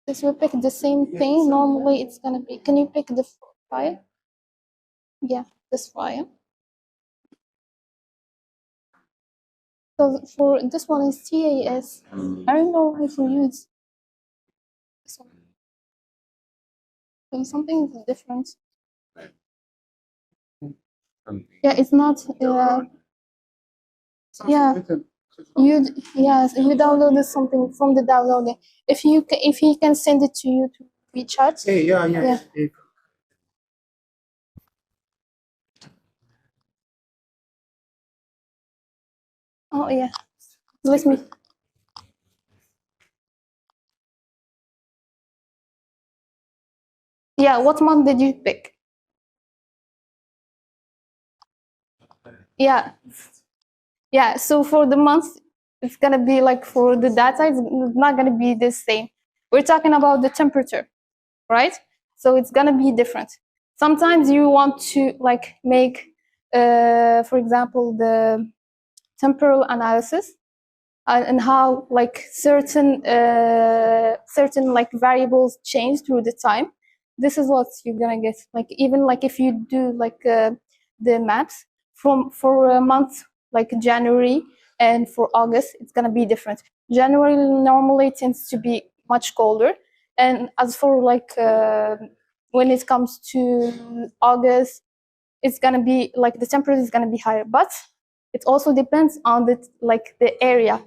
This will pick the same thing. Normally it's gonna be, can you pick the file? Yeah, this file. So for this one is TAS. I don't know if we use this one. So something is different. Yeah, it's not. Yeah, yes. If you downloaded something from the downloader, if he can send it to you to WeChat. Yeah. Oh yeah. Let me. Yeah. What month did you pick? Yeah. Yeah. So for the month, it's gonna be like for the data, it's not gonna be the same. We're talking about the temperature, right? So it's gonna be different. Sometimes you want to like make, for example, the temporal analysis and how like certain like variables change through the time. This is what you're gonna get. Like even like if you do like the maps for a month like January and for August, it's gonna be different. January normally tends to be much colder, and as for like when it comes to August, it's gonna be like the temperature is gonna be higher, but it also depends on the like the area.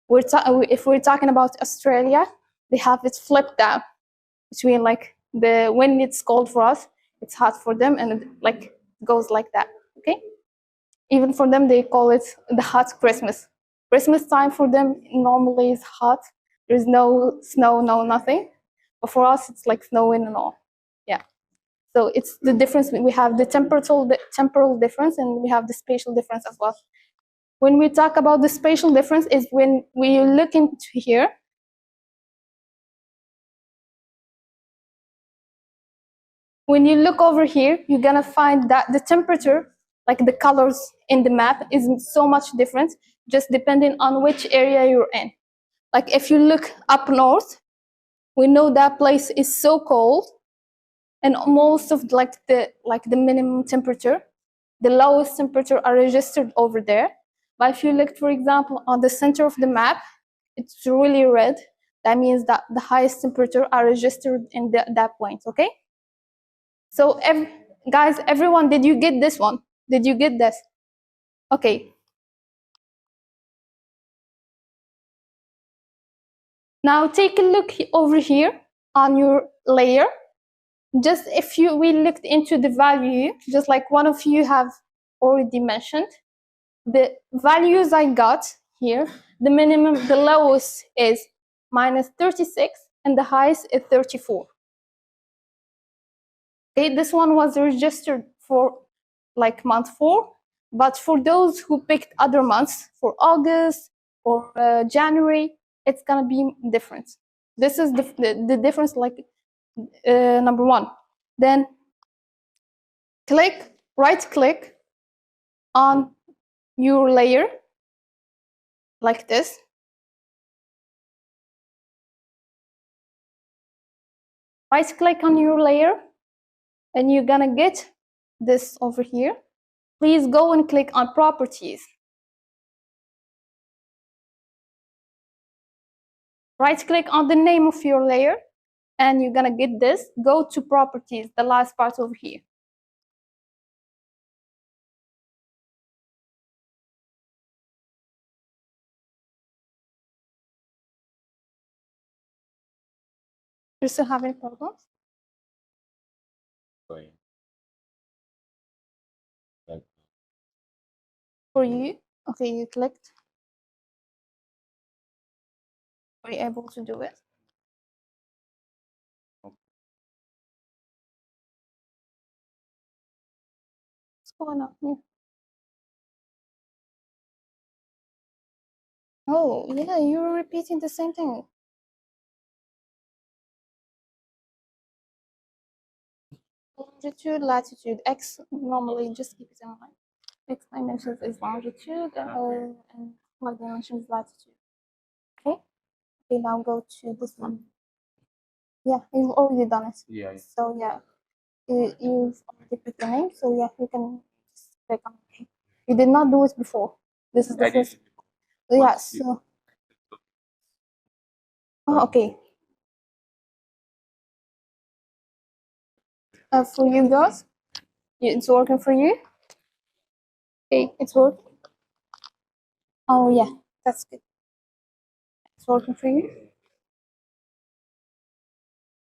If we're talking about Australia, they have it flipped down between like the when it's cold for us, it's hot for them, and it like goes like that. Okay, even for them they call it the hot Christmas. Christmas time for them normally is hot. There's no snow, no nothing, but for us it's like snowing and all. Yeah. So it's the difference. We have the temporal difference, and we have the spatial difference as well. When we talk about the spatial difference is when we look into here. When you look over here, you're gonna find that the temperature, like the colors in the map, isn't so much different, just depending on which area you're in. Like if you look up north, we know that place is so cold, and most of like the minimum temperature, the lowest temperature are registered over there. But if you look, for example, on the center of the map, it's really red. That means that the highest temperature are registered in that point, okay? So guys, everyone, did you get this one? Did you get this? Okay. Now take a look over here on your layer. Just if we looked into the value, just like one of you have already mentioned, the values I got here, the minimum, the lowest is -36, and the highest is 34. Okay, this one was registered for like month 4, but for those who picked other months, for August or January, it's gonna be different. This is the difference, like number 1. Then right click on your layer like this. Right click on your layer, and you're gonna get this over here. Please go and click on properties. Right click on the name of your layer, and you're gonna get this. Go to properties, the last part over here. You still having problems? For you, okay, you clicked. Were you able to do it? What's going on here? Oh, yeah, you're repeating the same thing. Longitude, latitude, x, normally just keep it in mind. X dimensions is longitude, and y dimension is latitude. Okay? Okay, now go to this one. Yeah, you've already done it. Yeah. Yeah. So yeah, you've already picked the name. So yeah, you can just click on OK. You did not do it before. This is the I did first. it before. Yeah. Once you- So oh, okay. For you guys, it's working for you. Okay, it's working. Oh yeah, that's good. It's working for you.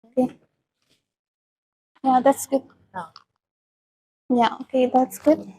Okay. Yeah, that's good. Yeah. Okay, that's good.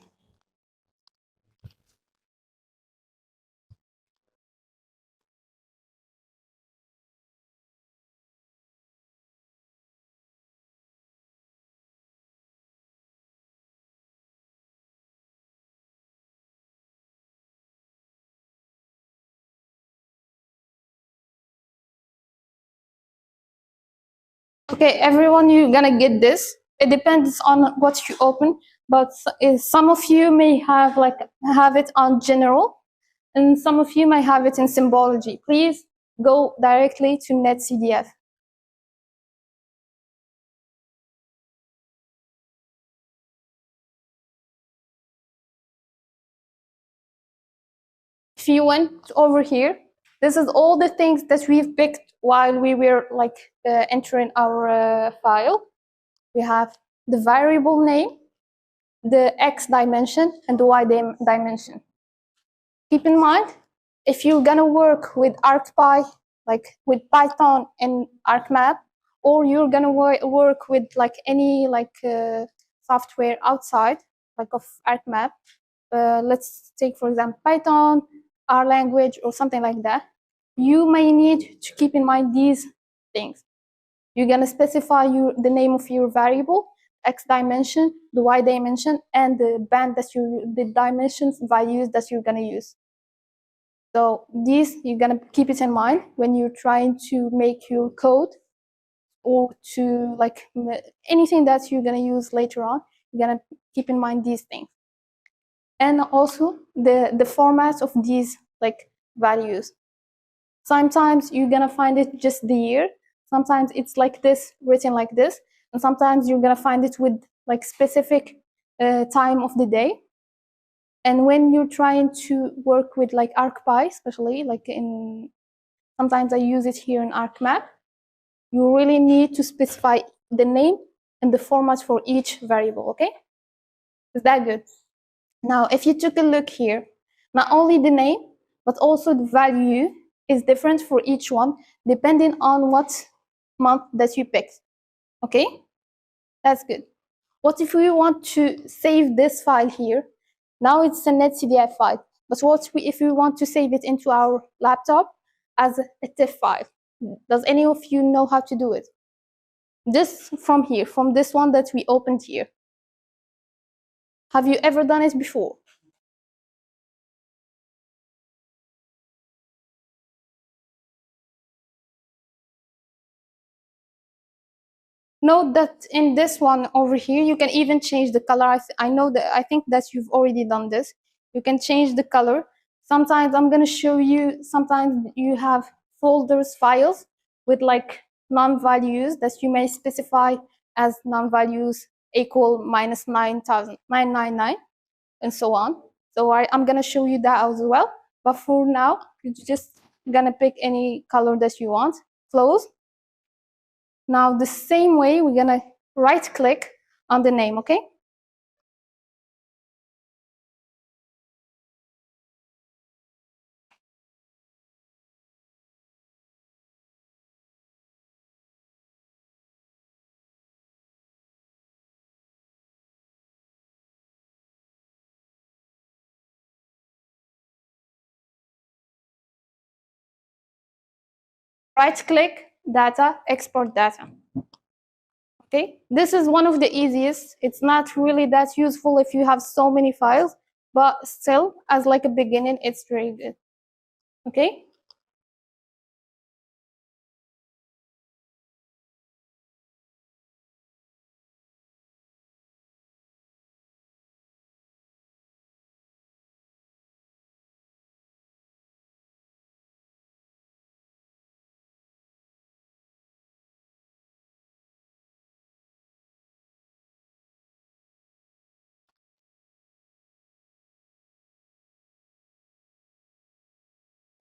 Okay, everyone, you're gonna get this. It depends on what you open, but some of you may have it on general, and some of you may have it in symbology. Please go directly to NetCDF. If you went over here, this is all the things that we've picked while we were entering our file. We have the variable name, the X dimension, and the Y dimension. Keep in mind, if you're gonna work with ArcPy, like with Python and ArcMap, or you're gonna work with any software outside of ArcMap, let's take for example Python, R language, or something like that, you may need to keep in mind these things. You're gonna specify the name of your variable, X dimension, the Y dimension, and the band the dimensions values that you're gonna use. So these, you're gonna keep it in mind when you're trying to make your code, or to anything that you're gonna use later on. You're gonna keep in mind these things, and also the format of these values. Sometimes you're gonna find it just the year. Sometimes it's like this, written like this, and sometimes you're gonna find it with specific time of the day. And when you're trying to work with ArcPy, especially sometimes I use it here in ArcMap, you really need to specify the name and the format for each variable, okay? Is that good? Now, if you took a look here, not only the name, but also the value is different for each one, depending on what month that you picked, okay? That's good. What if we want to save this file here? Now it's a NetCDF file, but if we want to save it into our laptop as a TIFF file? Does any of you know how to do it? This from here, from this one that we opened here. Have you ever done it before? Note that in this one over here, you can even change the color. I think that you've already done this. You can change the color. Sometimes I'm going to show you, sometimes you have folders, files with non-values that you may specify as non-values equal minus 9,999 and so on. So I'm going to show you that as well. But for now, you're just going to pick any color that you want. Close. Now, the same way, we're gonna right-click on the name, okay? Right-click, data, export data. Okay, this is one of the easiest. It's not really that useful if you have so many files, but still, as a beginning, it's very good. Okay.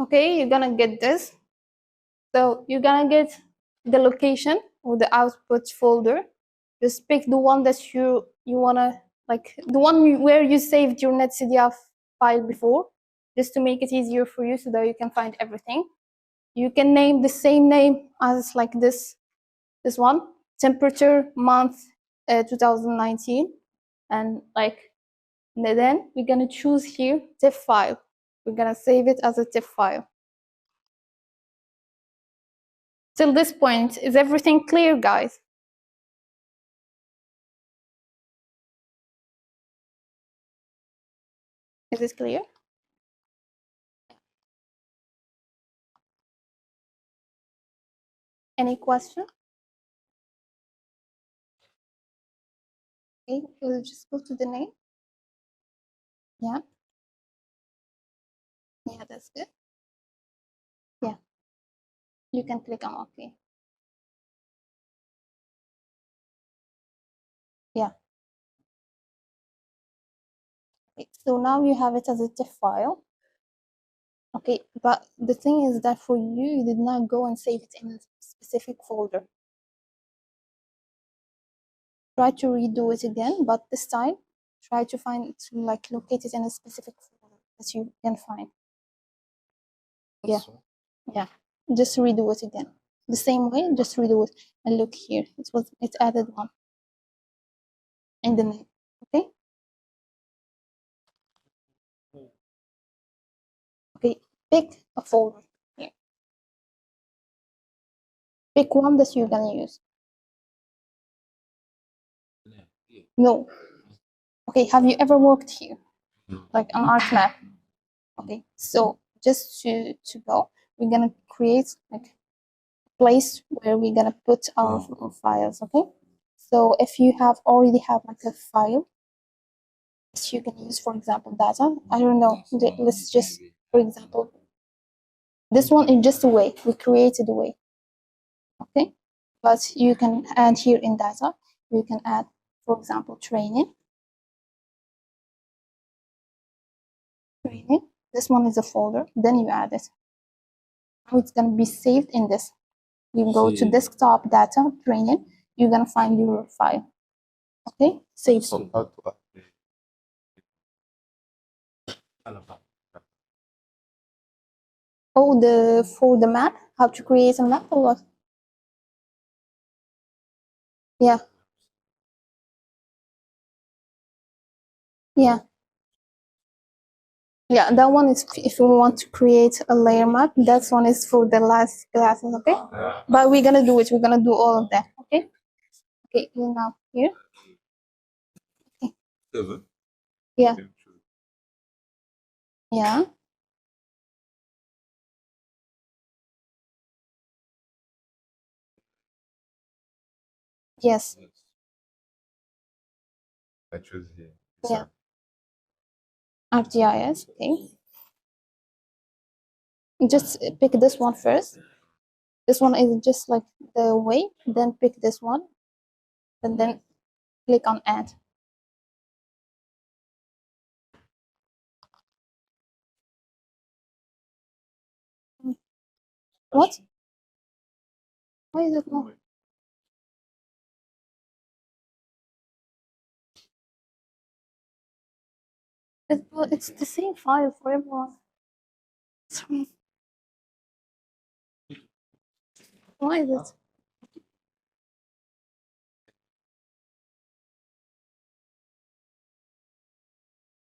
Okay, you're gonna get this. So you're gonna get the location or the output folder. Just pick the one that you wanna, like the one where you saved your NetCDF file before, just to make it easier for you so that you can find everything. You can name the same name as like this one, temperature, month, 2019, and like, and then we're gonna choose here TIFF file. We're gonna save it as a TIFF file. Till this point, is everything clear, guys? Is it clear? Any question? Okay, we'll just go to the name. Yeah. Yeah, that's good. Yeah. You can click on OK. Yeah. Okay, so now you have it as a TIFF file. Okay, but the thing is that for you, you did not go and save it in a specific folder. Try to redo it again, but this time, try to find, like, locate it in a specific folder that you can find. Yeah, yeah. Just redo it again. The same way, just redo it. And look here, it's added one in the name. Okay. Okay. Pick a folder here. Pick one that you're gonna use. No. Okay. Have you ever worked here, like on ArcMap? Okay. So just to go, we're gonna create like a place where we're gonna put our files. Okay. So if you already have like a file that you can use, for example, data. I don't know. Let's just, for example, this one is just a way. We created a way. Okay. But you can add here in data. You can add, for example, training. Training. This one is a folder. Then you add it. Now it's gonna be saved in this. You go to desktop data training. You're gonna find your file. Okay. Save. Oh, for the map, how to create a map or what? Yeah. Yeah. Yeah, that one is if you want to create a layer map. That one is for the last classes, okay? But we're gonna do it. We're gonna do all of that, okay? Okay, now here. Okay. Yeah. Yeah. Yes. I choose here. Yeah. ArcGIS, okay. Just pick this one first. This one is just like the way, then pick this one, and then click on add. What? Why is it not? It's the same file for everyone. Why is it?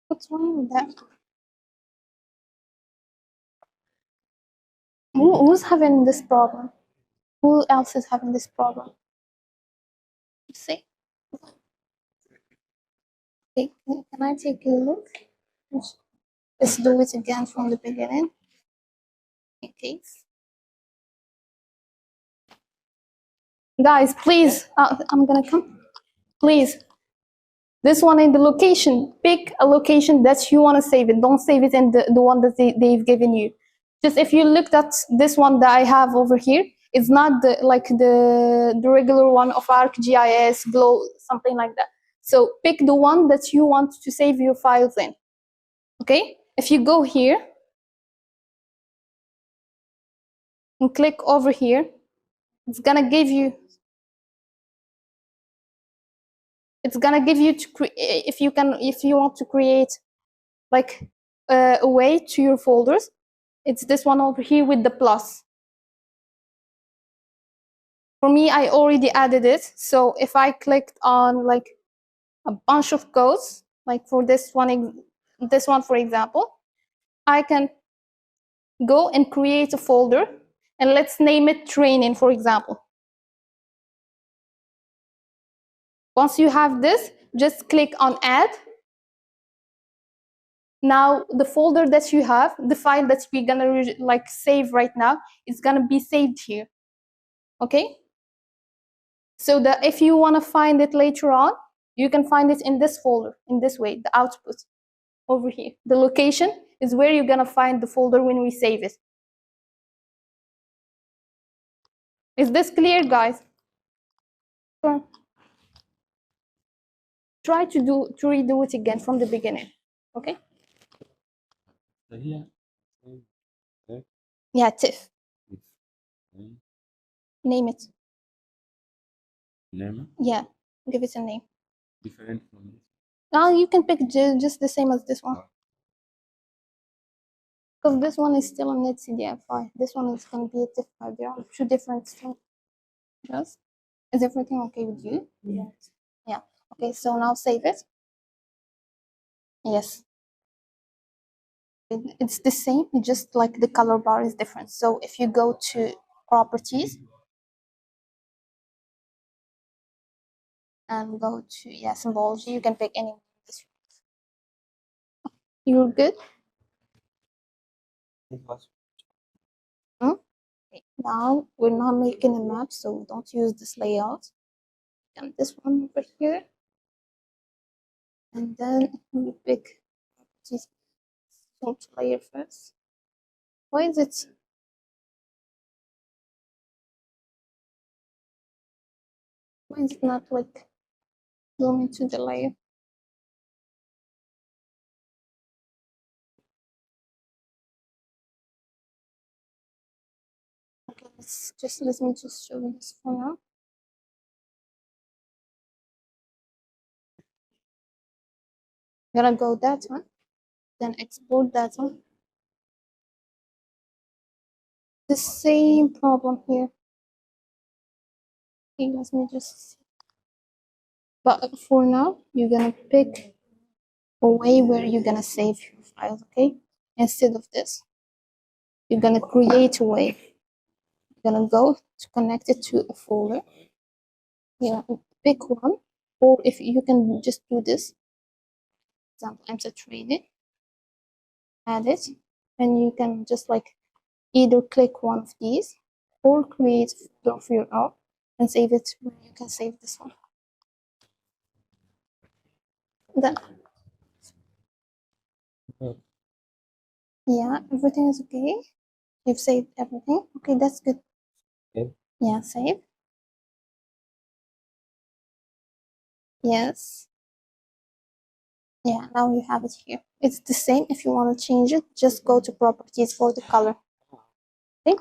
What's wrong with that? Who's having this problem? Who else is having this problem? See? Okay, can I take a look? Let's do it again from the beginning. Okay. Guys, please, I'm gonna come. Please. This one in the location. Pick a location that you want to save it. Don't save it in the one that they've given you. Just if you looked at this one that I have over here, it's not the regular one of ArcGIS, Glow, something like that. So pick the one that you want to save your files in. Okay? If you go here, and click over here, it's gonna give you to if you want to create like a way to your folders. It's this one over here with the plus. For me, I already added it. So if I clicked on like a bunch of codes, like for this one for example, I can go and create a folder, and let's name it training, for example. Once you have this, just click on add. Now the folder that you have, the file that we're gonna like save right now, is gonna be saved here. Okay? So that if you wanna find it later on, you can find it in this folder, in this way, the output over here. The location is where you're gonna find the folder when we save it. Is this clear, guys? Sure. Try to redo it again from the beginning. Okay? So here. Yeah, TIFF. Okay. Name it. Name Yeah, give it a name. different from this. Now you can pick just the same as this one. Because this one is still a NetCDF file. This one is going to be a TIFF file. There are two different structures. Is everything okay with you? Yes. Yeah. Okay, so now save it. Yes. It's the same, just like the color bar is different. So if you go to properties and go to symbology, you can pick any one of these. You're good? Okay. Now we're not making a map, so don't use this layout. And this one over here. And then we pick properties sort layer first. Why is it? Why is it not like zoom into the layer? Okay, let me just show you this for now. I'm gonna go that one, then export that one. The same problem here. Okay, let me just see. But for now, you're gonna pick a way where you're gonna save your files, okay? Instead of this, you're gonna create a way. You're gonna go to connect it to a folder. Yeah, pick one, or if you can just do this. For example, IMSA training, add it, and you can just like either click one of these or create a folder of your own and save it where you can save this one. Then, yeah, everything is okay. You've saved everything. Okay, that's good. Okay. Yeah, save. Yes. Yeah, now you have it here. It's the same. If you want to change it, just go to properties for the color. Okay.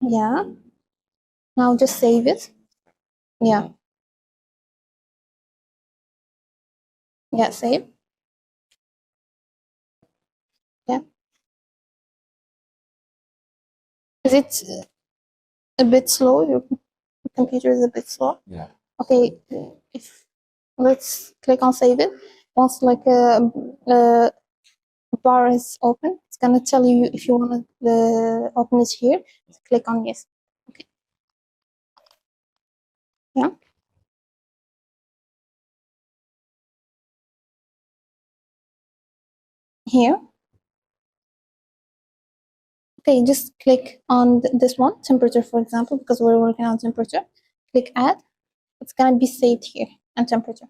Yeah. Now just save it. Yeah. Yeah, save. Yeah. Is it a bit slow? Your computer is a bit slow? Yeah. Okay, let's click on save it. Once like a bar is open, it's gonna tell you if you want to open it here. Click on yes. Okay. Yeah. Here. Okay, just click on this one, temperature, for example, because we're working on temperature. Click add. It's gonna be saved here and temperature.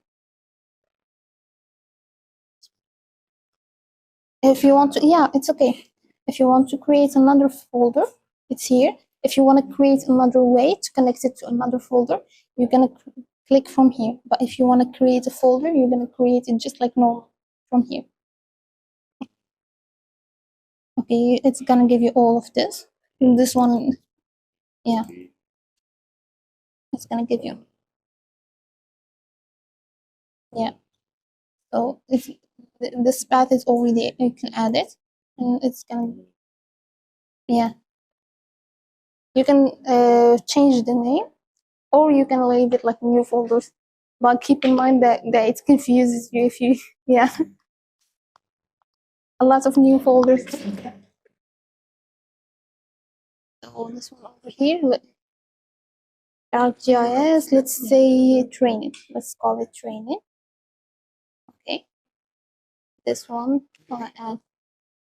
If you want to, yeah, it's okay. If you want to create another folder, it's here. If you want to create another way to connect it to another folder, you're gonna click from here. But if you want to create a folder, you're gonna create it just like normal from here. Okay, it's gonna give you all of this. And this one, yeah, it's gonna give you, yeah. So if this path is already, you can add it, and it's gonna, yeah. You can change the name, or you can leave it like new folders. But keep in mind that it confuses you if you, yeah, a lot of new folders. So this one over here, ArcGIS, let's say training. Let's call it training. Okay. This one, and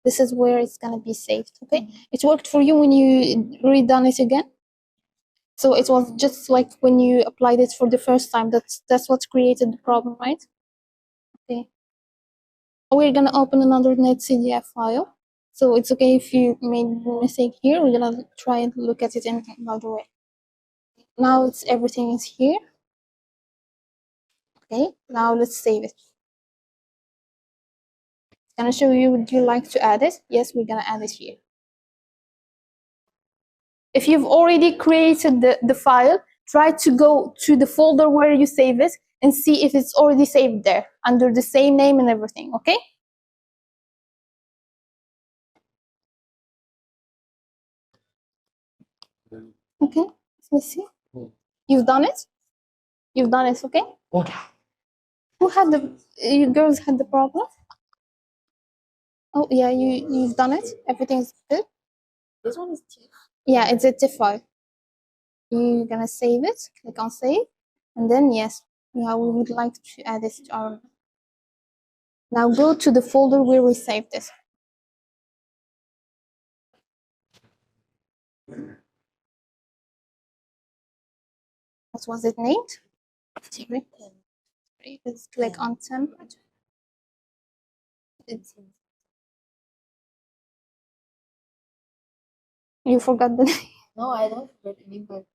this is where it's gonna be saved. Okay. It worked for you when you redone it again. So it was just like when you applied it for the first time. That's what created the problem, right? Okay. We're gonna open another NetCDF file. So it's okay if you made a mistake here. We're gonna try and look at it in another way. Now it's everything is here. Okay, now let's save it. It's gonna show you, would you like to add it? Yes, we're gonna add it here. If you've already created the file, try to go to the folder where you save it and see if it's already saved there under the same name and everything, okay? Okay, let me see. You've done it? You've done it, okay? Who had you girls had the problem? Oh yeah, you've done it. Everything's good. This one is TIFF. Yeah, it's a TIFF file. You're gonna save it. Click on save, and then yes, yeah, we would like to add it to our. Now go to the folder where we saved this. What was it named? Let's click on temperature. You forgot the name. No, I don't forget any, but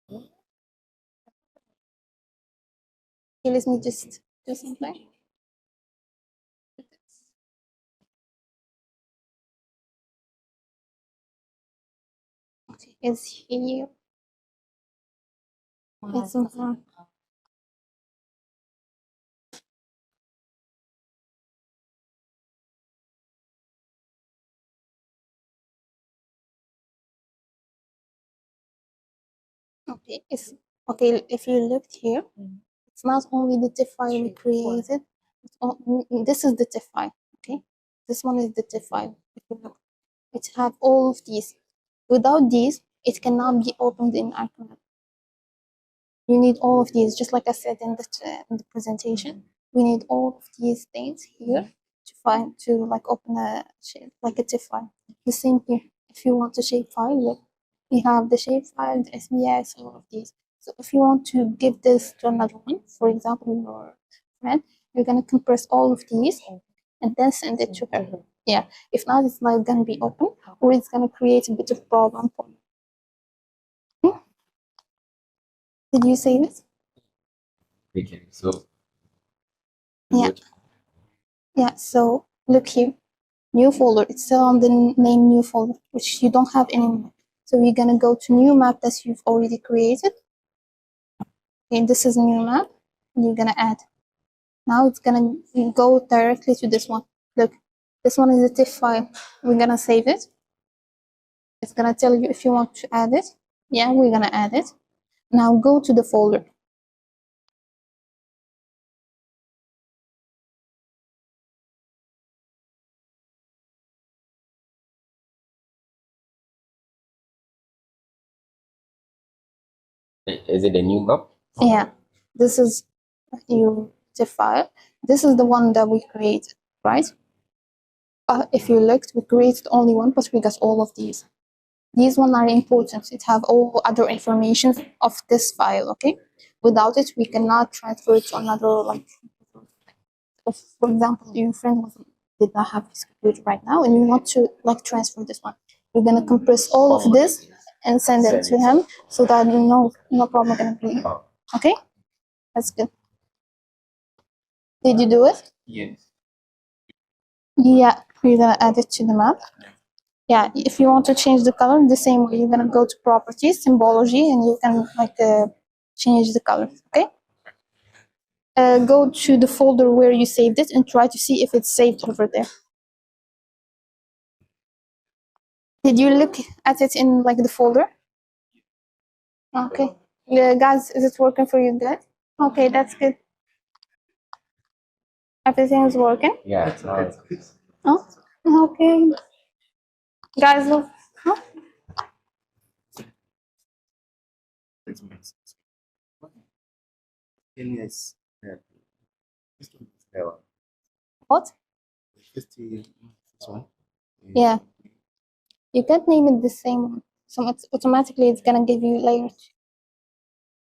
Okay, let me just do something. Okay, it's here. It's in front. Okay, it's okay. If you looked here, it's not only the TIFF file we created. This is the TIFF file. Okay, this one is the TIFF file. If you look, it have all of these. Without these, it cannot be opened in ArcMap. You need all of these, just like I said in the presentation. We need all of these things here to like open a shape, like a TIFF file. The same here. If you want a shape file, look, we have the shape file, the SBS, all of these. So if you want to give this to another one, for example, your friend, you're gonna compress all of these and then send it to her. Yeah. If not, it's not gonna be open, or it's gonna create a bit of problem for you. Did you save it? Okay, so Yeah. Yeah, so look here, new folder. It's still on the name new folder, which you don't have anymore. So we're gonna go to new map that you've already created. Okay, this is new map, and you're gonna add. Now it's gonna go directly to this one. Look, this one is a TIFF file. We're gonna save it. It's gonna tell you if you want to add it. Yeah, we're gonna add it. Now go to the folder. is it a new map? Yeah, this is your TIFF file. This is the one that we created, right? If you looked, we created only one, but we got all of these. These ones are important. It have all other information of this file, okay? Without it, we cannot transfer it to another, like, if, for example, your friend did not have his computer right now, and you want to, like, transfer this one. You're gonna compress all of this and send it to him, so that no problem gonna be, okay? That's good. Did you do it? Yes. Yeah, we're gonna add it to the map. Yeah, if you want to change the color, the same way, you're gonna go to properties, symbology, and you can change the color. Okay. Go to the folder where you saved it and try to see if it's saved over there. Did you look at it in like the folder? Okay. Guys, is it working for you guys? Okay, that's good. Everything is working? Yeah, it's not. Oh, okay. Guys, look. Huh? Yes. What? 50. This one. Yeah. You can't name it the same one. So it's automatically it's gonna give you layers.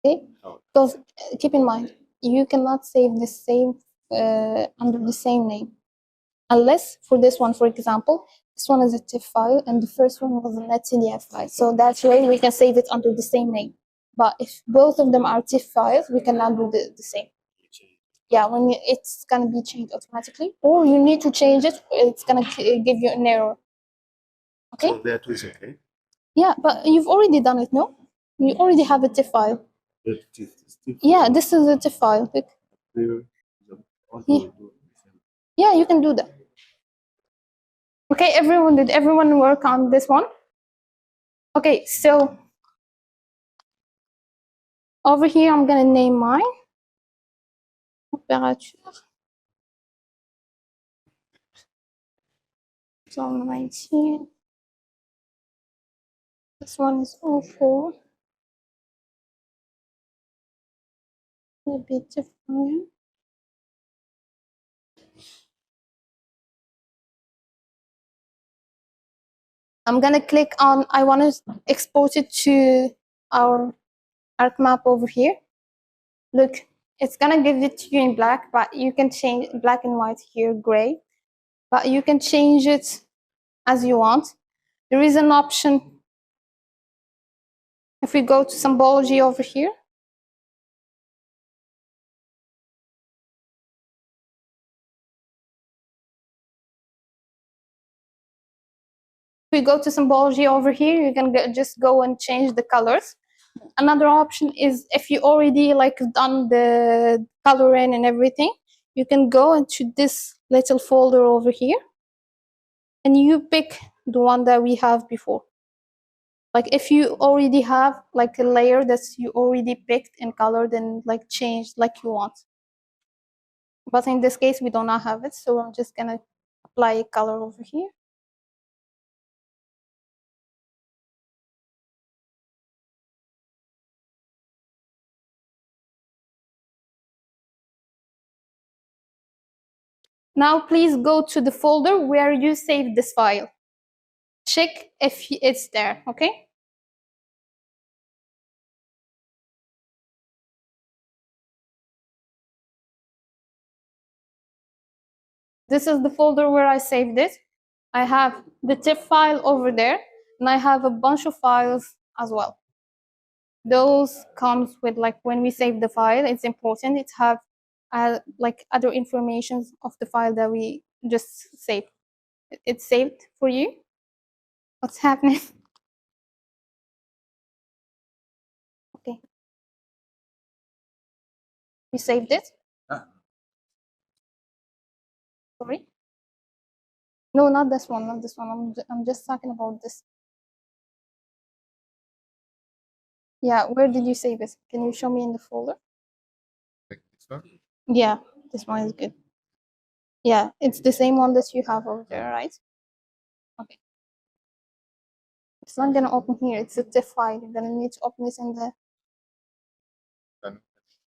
Okay? Because keep in mind, you cannot save the same under the same name. Unless for this one, for example, this one is a TIFF file and the first one was a NetCDF file. So that's why we can save it under the same name. But if both of them are TIFF files, we cannot do the same. Yeah, it's gonna be changed automatically, or you need to change it. It's gonna give you an error. Okay. So that is okay. Yeah, but you've already done it, no? You already have a TIFF file. Yeah, this is a TIFF file. Yeah, you can do that. Okay, everyone, did everyone work on this one? Okay, so over here, I'm gonna name mine. Temperature. So 19. This one is 04. A bit different. I'm gonna click on, I wanna export it to our ArcMap over here. Look, it's gonna give it to you in black, but you can change black and white here, gray, but you can change it as you want. There is an option. If we go to symbology over here, if we go to symbology over here, you can just go and change the colors. Another option is if you already done the coloring and everything, you can go into this little folder over here and you pick the one that we have before. Like if you already have like a layer that you already picked and colored and changed like you want. But in this case, we do not have it, so I'm just gonna apply a color over here. Now please go to the folder where you saved this file. Check if it's there, okay? This is the folder where I saved it. I have the TIFF file over there, and I have a bunch of files as well. Those comes with when we save the file, it's important it have other informations of the file that we just saved. It's saved for you. What's happening? Okay. You saved it? Sorry? No, not this one, not this one. I'm just talking about this. Yeah, where did you save it? Can you show me in the folder? Like this one? Yeah, this one is good. Yeah, it's the same one that you have over there, right? Okay. It's not gonna open here. It's a TIFF file. You're gonna need to open this in the.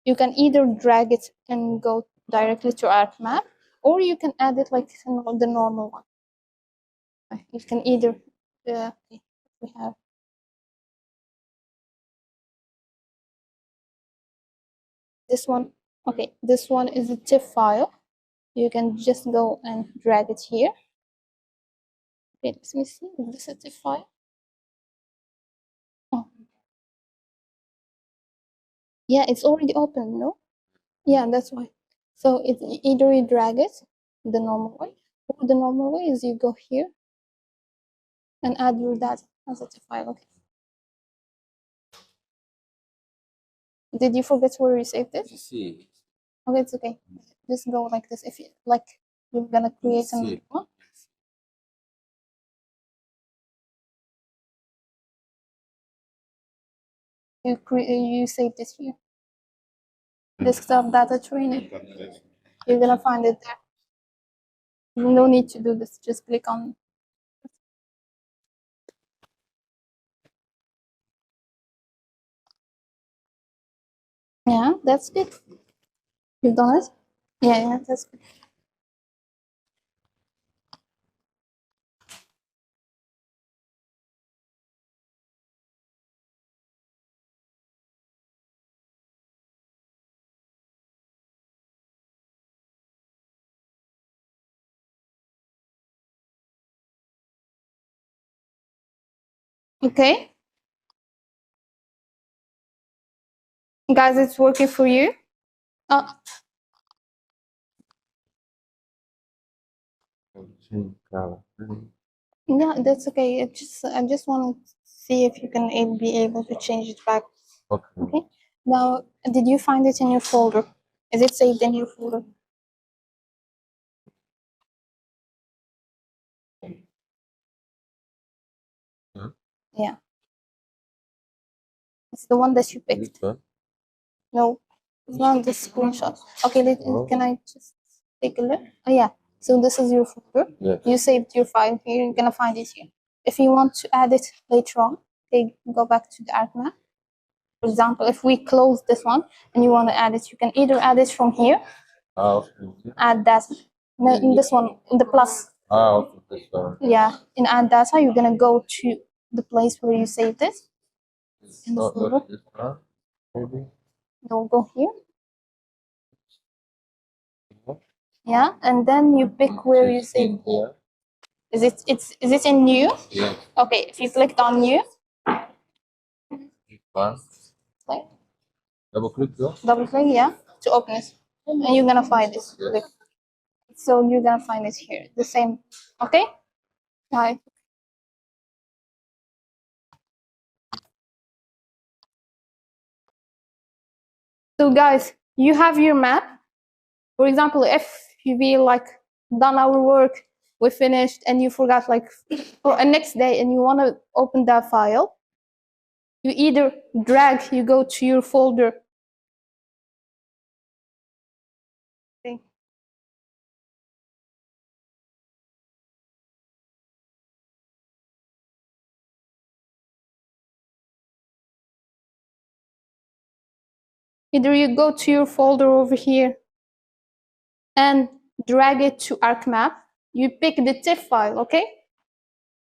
You can either drag it and go directly to ArcMap, or you can add it like the normal one. You can either. We have. This one. Okay, this one is a TIFF file. You can just go and drag it here. Okay, let me see. Is this a TIFF file? Oh. Yeah, it's already open, no? Yeah, that's why. So it's either you drag it the normal way, or the normal way is you go here and add your data as a file. Okay. Did you forget where you saved it? See. Okay, it's okay. Just go like this. If you like, you're gonna create a new one. You saved it here. Desktop data training. You're gonna find it there. No need to do this. Just click on. Yeah, that's good. You've done it. Yeah, that's good. Okay, guys, it's working for you. Yeah, that's okay. I just want to see if you can be able to change it back. Okay. Now, did you find it in your folder? Is it saved in your folder? Yeah. It's the one that you picked. No, it's not the screenshot. Okay, can I just take a look? Oh, yeah. So this is your folder. Yes. You saved your file here. You're gonna find it here. If you want to add it later on, okay, go back to the ArcMap. For example, if we close this one and you want to add it, you can either add it from here, add data. No, in this one, in the plus. Yeah, in add data, you're gonna go to the place where you saved it. In the folder. Don't go here. Yeah, and then you pick where you save. Is it in new? Yeah. Okay, if you clicked on new, like, Double click though. double click, yeah, to open it, and you're gonna find it. Look. So you're gonna find it here, the same. Okay. Right. So guys, you have your map. For example, if you be like done our work, we finished, and you forgot like for a next day, and you want to open that file, you either drag, you go to your folder. Okay. Either you go to your folder over here and drag it to ArcMap. You pick the TIFF file, okay?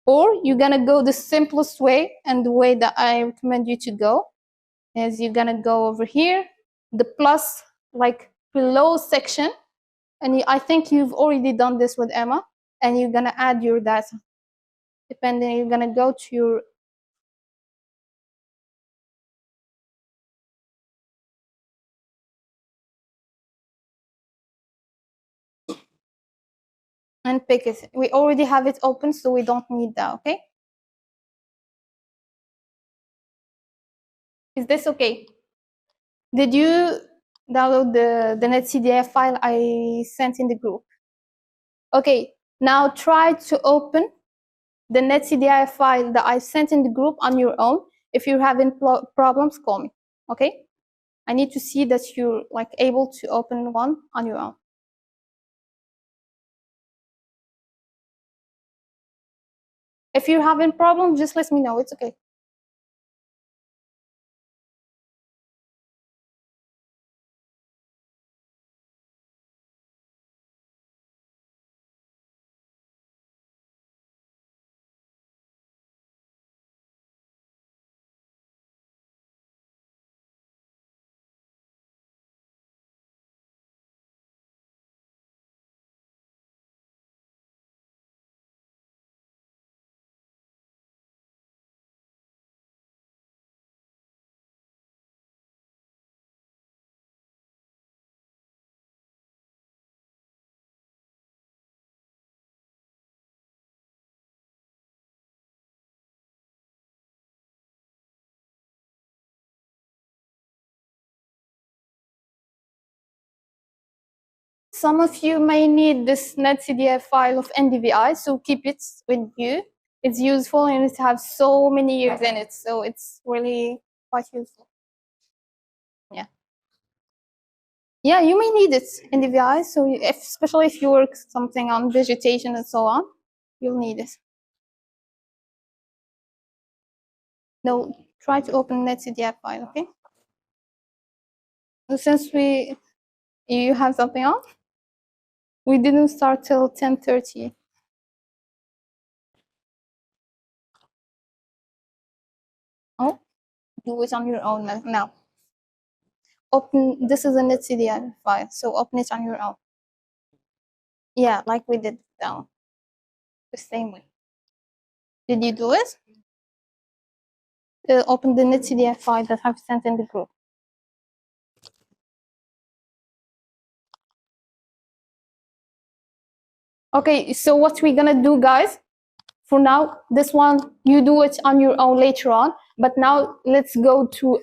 Or you're gonna go the simplest way, and the way that I recommend you to go is you're gonna go over here, the plus like below section, and I think you've already done this with Emma, and you're gonna add your data. Depending, you're gonna go to your and pick it. We already have it open, so we don't need that, okay? Is this okay? Did you download the NetCDF file I sent in the group? Okay, now try to open the NetCDF file that I sent in the group on your own. If you're having problems, call me, okay? I need to see that you're like able to open one on your own. If you're having problems, just let me know, it's okay. some of you may need this NetCDF file of NDVI, so keep it with you. It's useful and it has so many years in it, so it's really quite useful. Yeah. Yeah, you may need it in NDVI, so especially if you work something on vegetation and so on, you'll need it. No, try to open NetCDF file, okay? So since you have something on, we didn't start till 10:30. Oh, do it on your own now. Open, this is a NetCDF file, so open it on your own. Yeah, like we did down the same way. Did you do it? Open the NetCDF file that I've sent in the group. Okay, so what we're gonna do, guys, for now, this one, you do it on your own later on, but now let's go to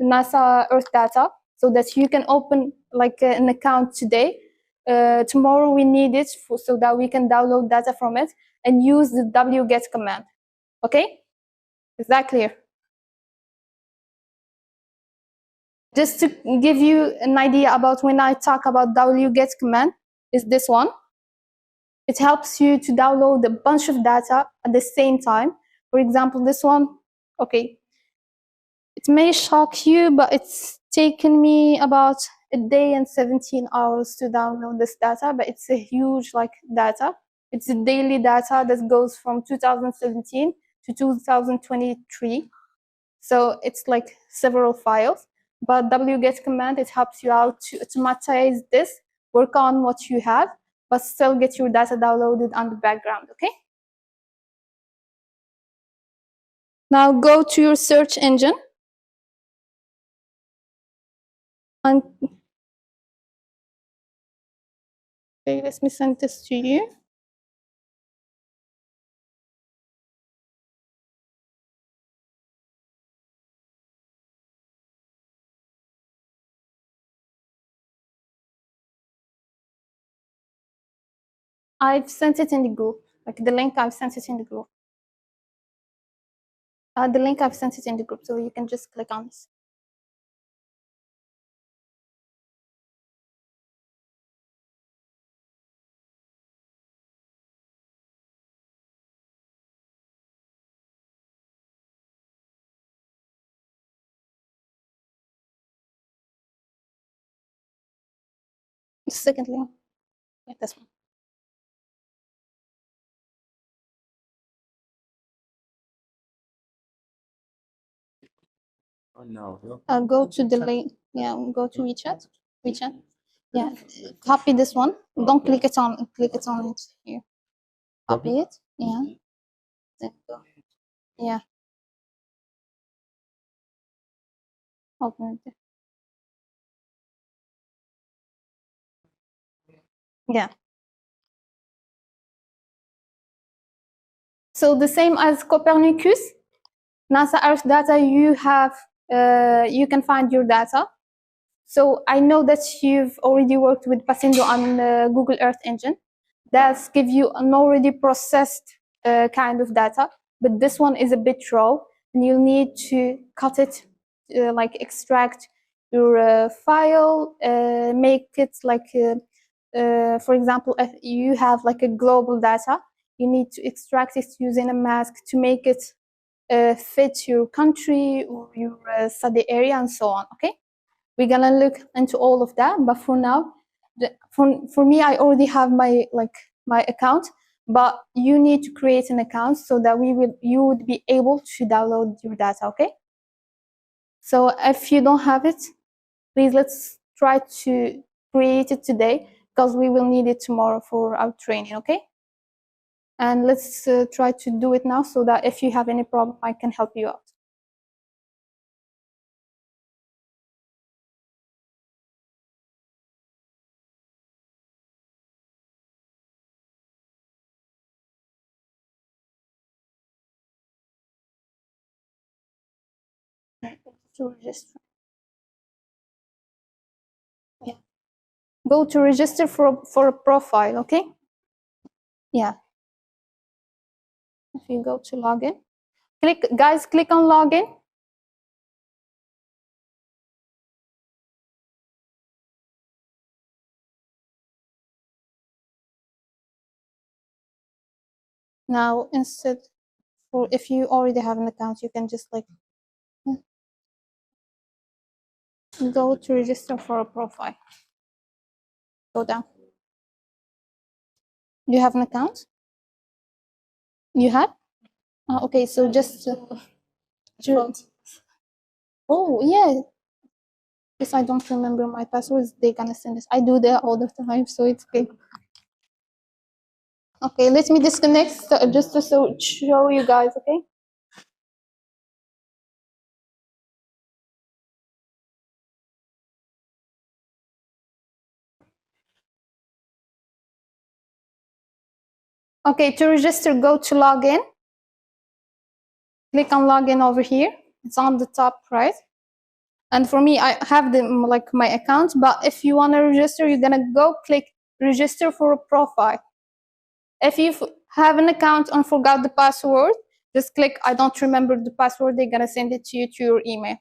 NASA Earthdata so that you can open like an account today. Tomorrow we need it so that we can download data from it and use the wget command. Okay? Is that clear? Just to give you an idea about when I talk about wget command, is this one. It helps you to download a bunch of data at the same time. For example, this one, okay, it may shock you, but it's taken me about a day and 17 hours to download this data, but it's a huge like data. It's a daily data that goes from 2017 to 2023. So it's like several files, but wget command, it helps you out to automatize this, work on what you have, but still get your data downloaded on the background, okay? Now go to your search engine. And okay, let me send this to you. I've sent it in the group, like the link I've sent it in the group. The link I've sent it in the group, so you can just click on this. The second link, like this one. Oh, no. Go to the link. Yeah, go to WeChat. WeChat. Yeah, copy this one. Don't click it on. Click it on it here. Copy it. Yeah. Then go. Yeah. Open it. Yeah. So the same as Copernicus, NASA Earthdata, you can find your data. So I know that you've already worked with Pasindo on Google Earth Engine. That's give you an already processed kind of data, but this one is a bit raw, and you'll need to cut it, like extract your file, make it like, for example, if you have like a global data, you need to extract it using a mask to make it fit your country or your study area and so on, okay? We're gonna look into all of that, but for now, for me, I already have my account, but you need to create an account so that you would be able to download your data, okay? So if you don't have it, please let's try to create it today because we will need it tomorrow for our training, okay? And let's try to do it now so that if you have any problem, I can help you out. To register. Yeah. go to register for a profile, okay? Yeah. If you go to login, guys, click on login. Now, instead, for if you already have an account, you can just like go to register for a profile. Go down. You have an account? You have? Okay, so just oh yeah. If I don't remember my passwords, they're gonna send it. I do that all the time, so it's okay. Okay, let me disconnect just to show you guys, okay? Okay, to register, go to login. Click on login over here. It's on the top right. And for me, I have like my account, but if you want to register, you're gonna go click register for a profile. If you have an account and forgot the password, just click I don't remember the password. They're gonna send it to you to your email.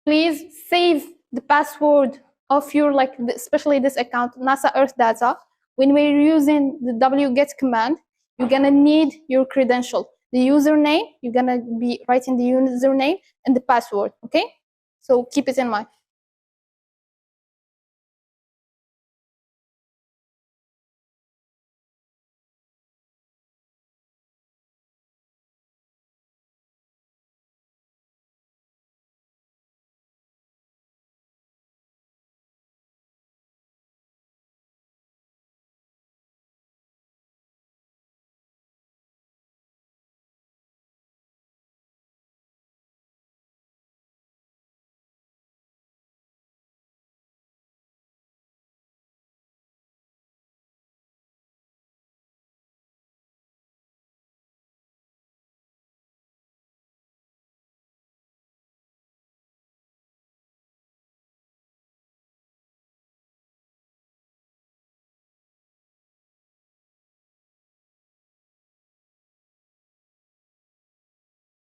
Please save the password of your especially this account, NASA Earthdata. When we're using the wget command, you're gonna need your credential, the username. You're gonna be writing the username and the password. Okay, so keep it in mind.